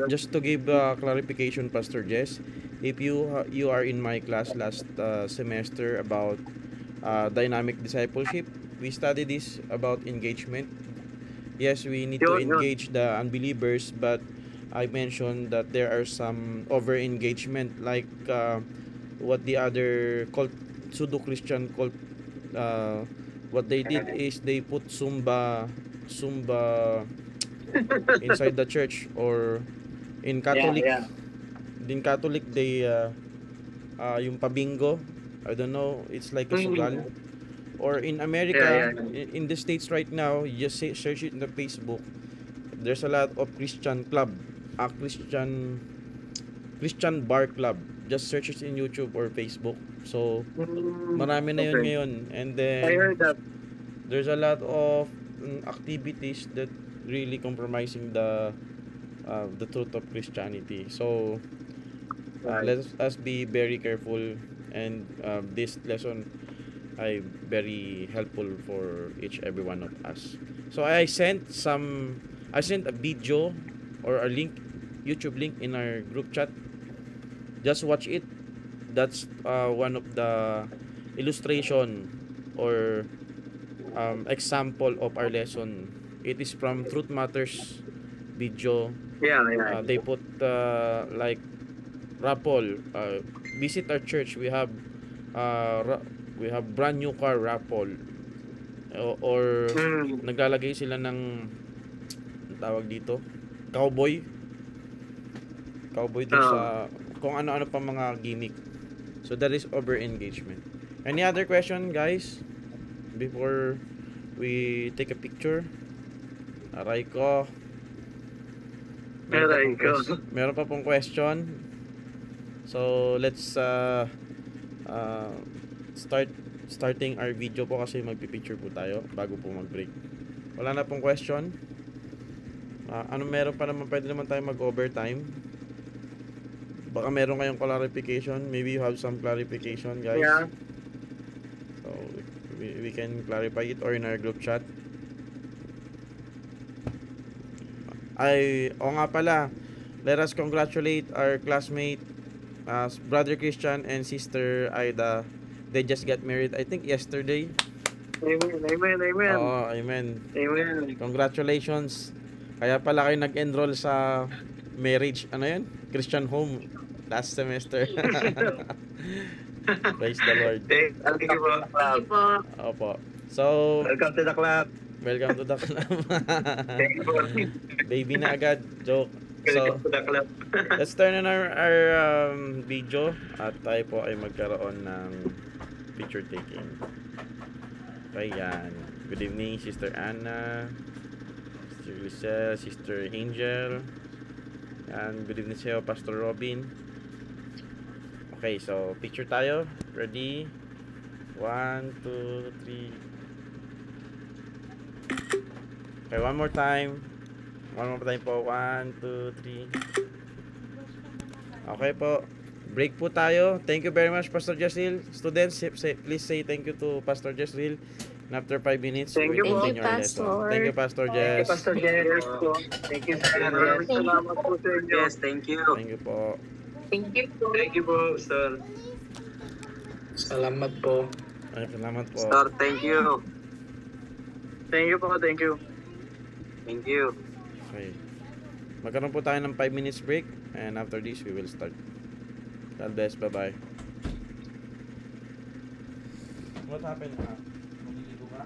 Just to give clarification, Pastor Jess, if you are in my class last semester about dynamic discipleship, we studied this about engagement. Yes, we need to engage the unbelievers, but I mentioned that there are some over engagement, like what the other cult, pseudo-Christian cult, what they did is they put Zumba inside the church, or in Catholic. In Catholic, they yung pabingo, I don't know, it's like a sugal. Or in America, in the States right now, you just search it in the Facebook. There's a lot of Christian club, Christian bar club. Just search it in YouTube or Facebook. So, marami na yun ngayon. And then, I heard that. There's a lot of activities that really compromising the truth of Christianity. So, let us be very careful, and this lesson ay very helpful for every one of us. So I sent a video or a link, YouTube link in our group chat. Just watch it. That's one of the illustration or example of our lesson. It is from Truth Matters video. They put like raffle. Visit our church. We have brand new car raffle. Or naglalagay sila ng tawag dito, cowboy dun sa kung ano-ano pa mga gimmick. So that is over engagement. Any other question, guys, before we take a picture? Aray ko. Meron pa pong question. So let's starting our video po, kasi magpipicture po tayo bago po mag-break. Wala na pong question. Meron pa naman, pwede naman tayo mag-overtime. Baka meron kayong clarification. Maybe you have some clarification, guys. Yeah. So we can clarify it or in our group chat. Nga pala, let us congratulate our classmate, Brother Christian and Sister Aida. They just got married, I think yesterday. Amen. Oo, amen. Congratulations. Kaya pala kayo nag-enroll sa marriage, Christian home last semester. Praise the Lord. Thank you po. Opo. So, Welcome to the club. Welcome to the club. Thank you po. Baby na agad. Joke. Welcome to the club. Let's turn on our video at tayo po ay magkaroon ng picture taking. Okay, yan. Good evening, Sister Anna, Sister Lizelle, Sister Angel, and good evening sa'yo, Pastor Robin. Okay, so picture tayo. Ready? 1, 2, 3. Okay, one more time po. 1, 2, 3. Okay po. break po tayo. Thank you very much, Pastor Jesril. Students, please say thank you to Pastor Jesril. And after 5 minutes, Thank we you will po. continue our lesson. Thank you, Pastor Thank you, Jess. Pastor Jess po. Thank you, sir. Maraming salamat po sa inyo. Yes, thank you. Thank you po. Thank you po, sir. Salamat po. Ay, salamat po. Sir, thank you. Thank you po, thank you. Thank you. Okay. Magkaroon po tayo ng 5 minutes break. And after this, we will start. God bless. Bye-bye. What happened? Maliligo ka?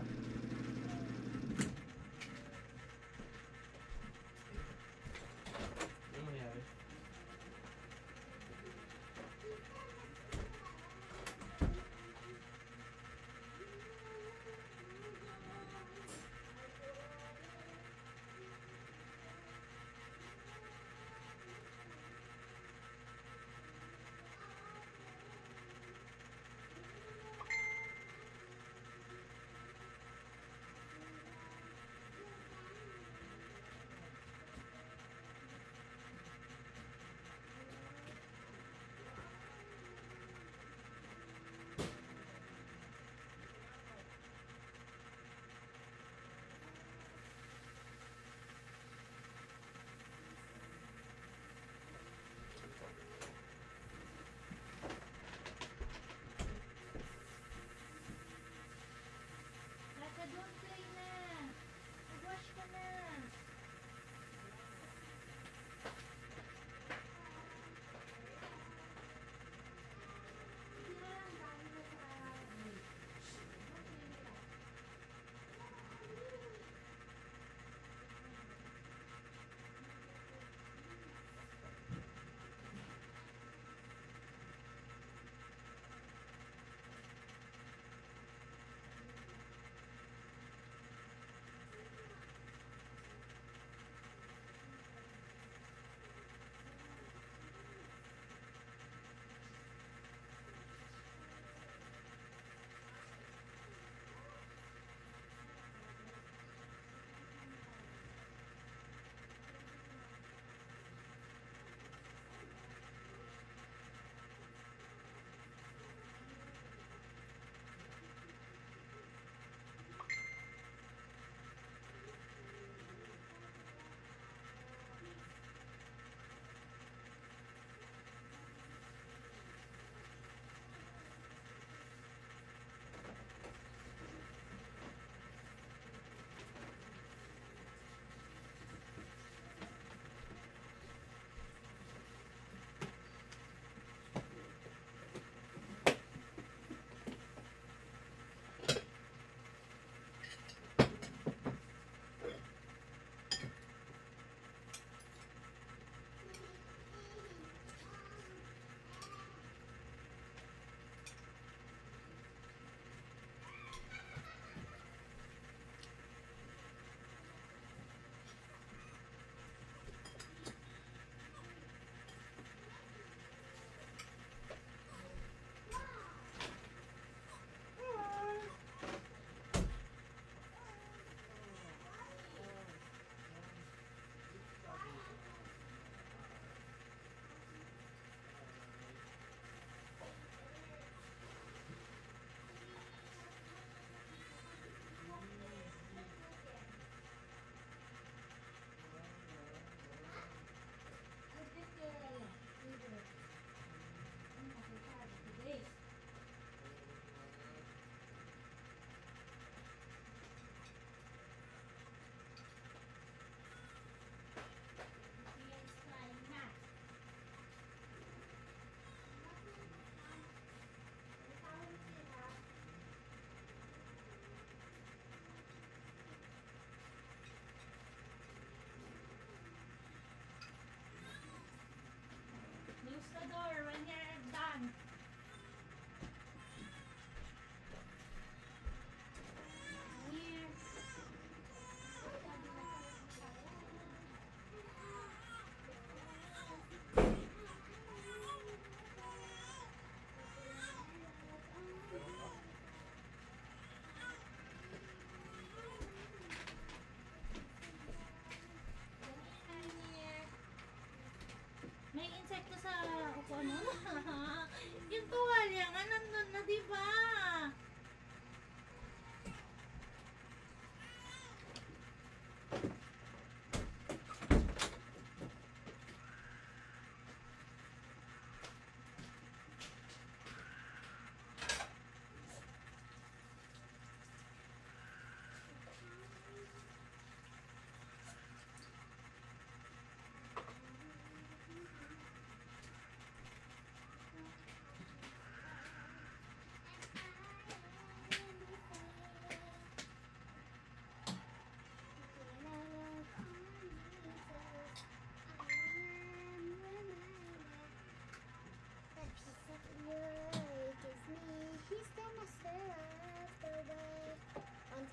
Ano nangyari?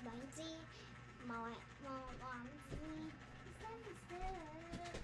Bouncy, Bouncy, Stand still.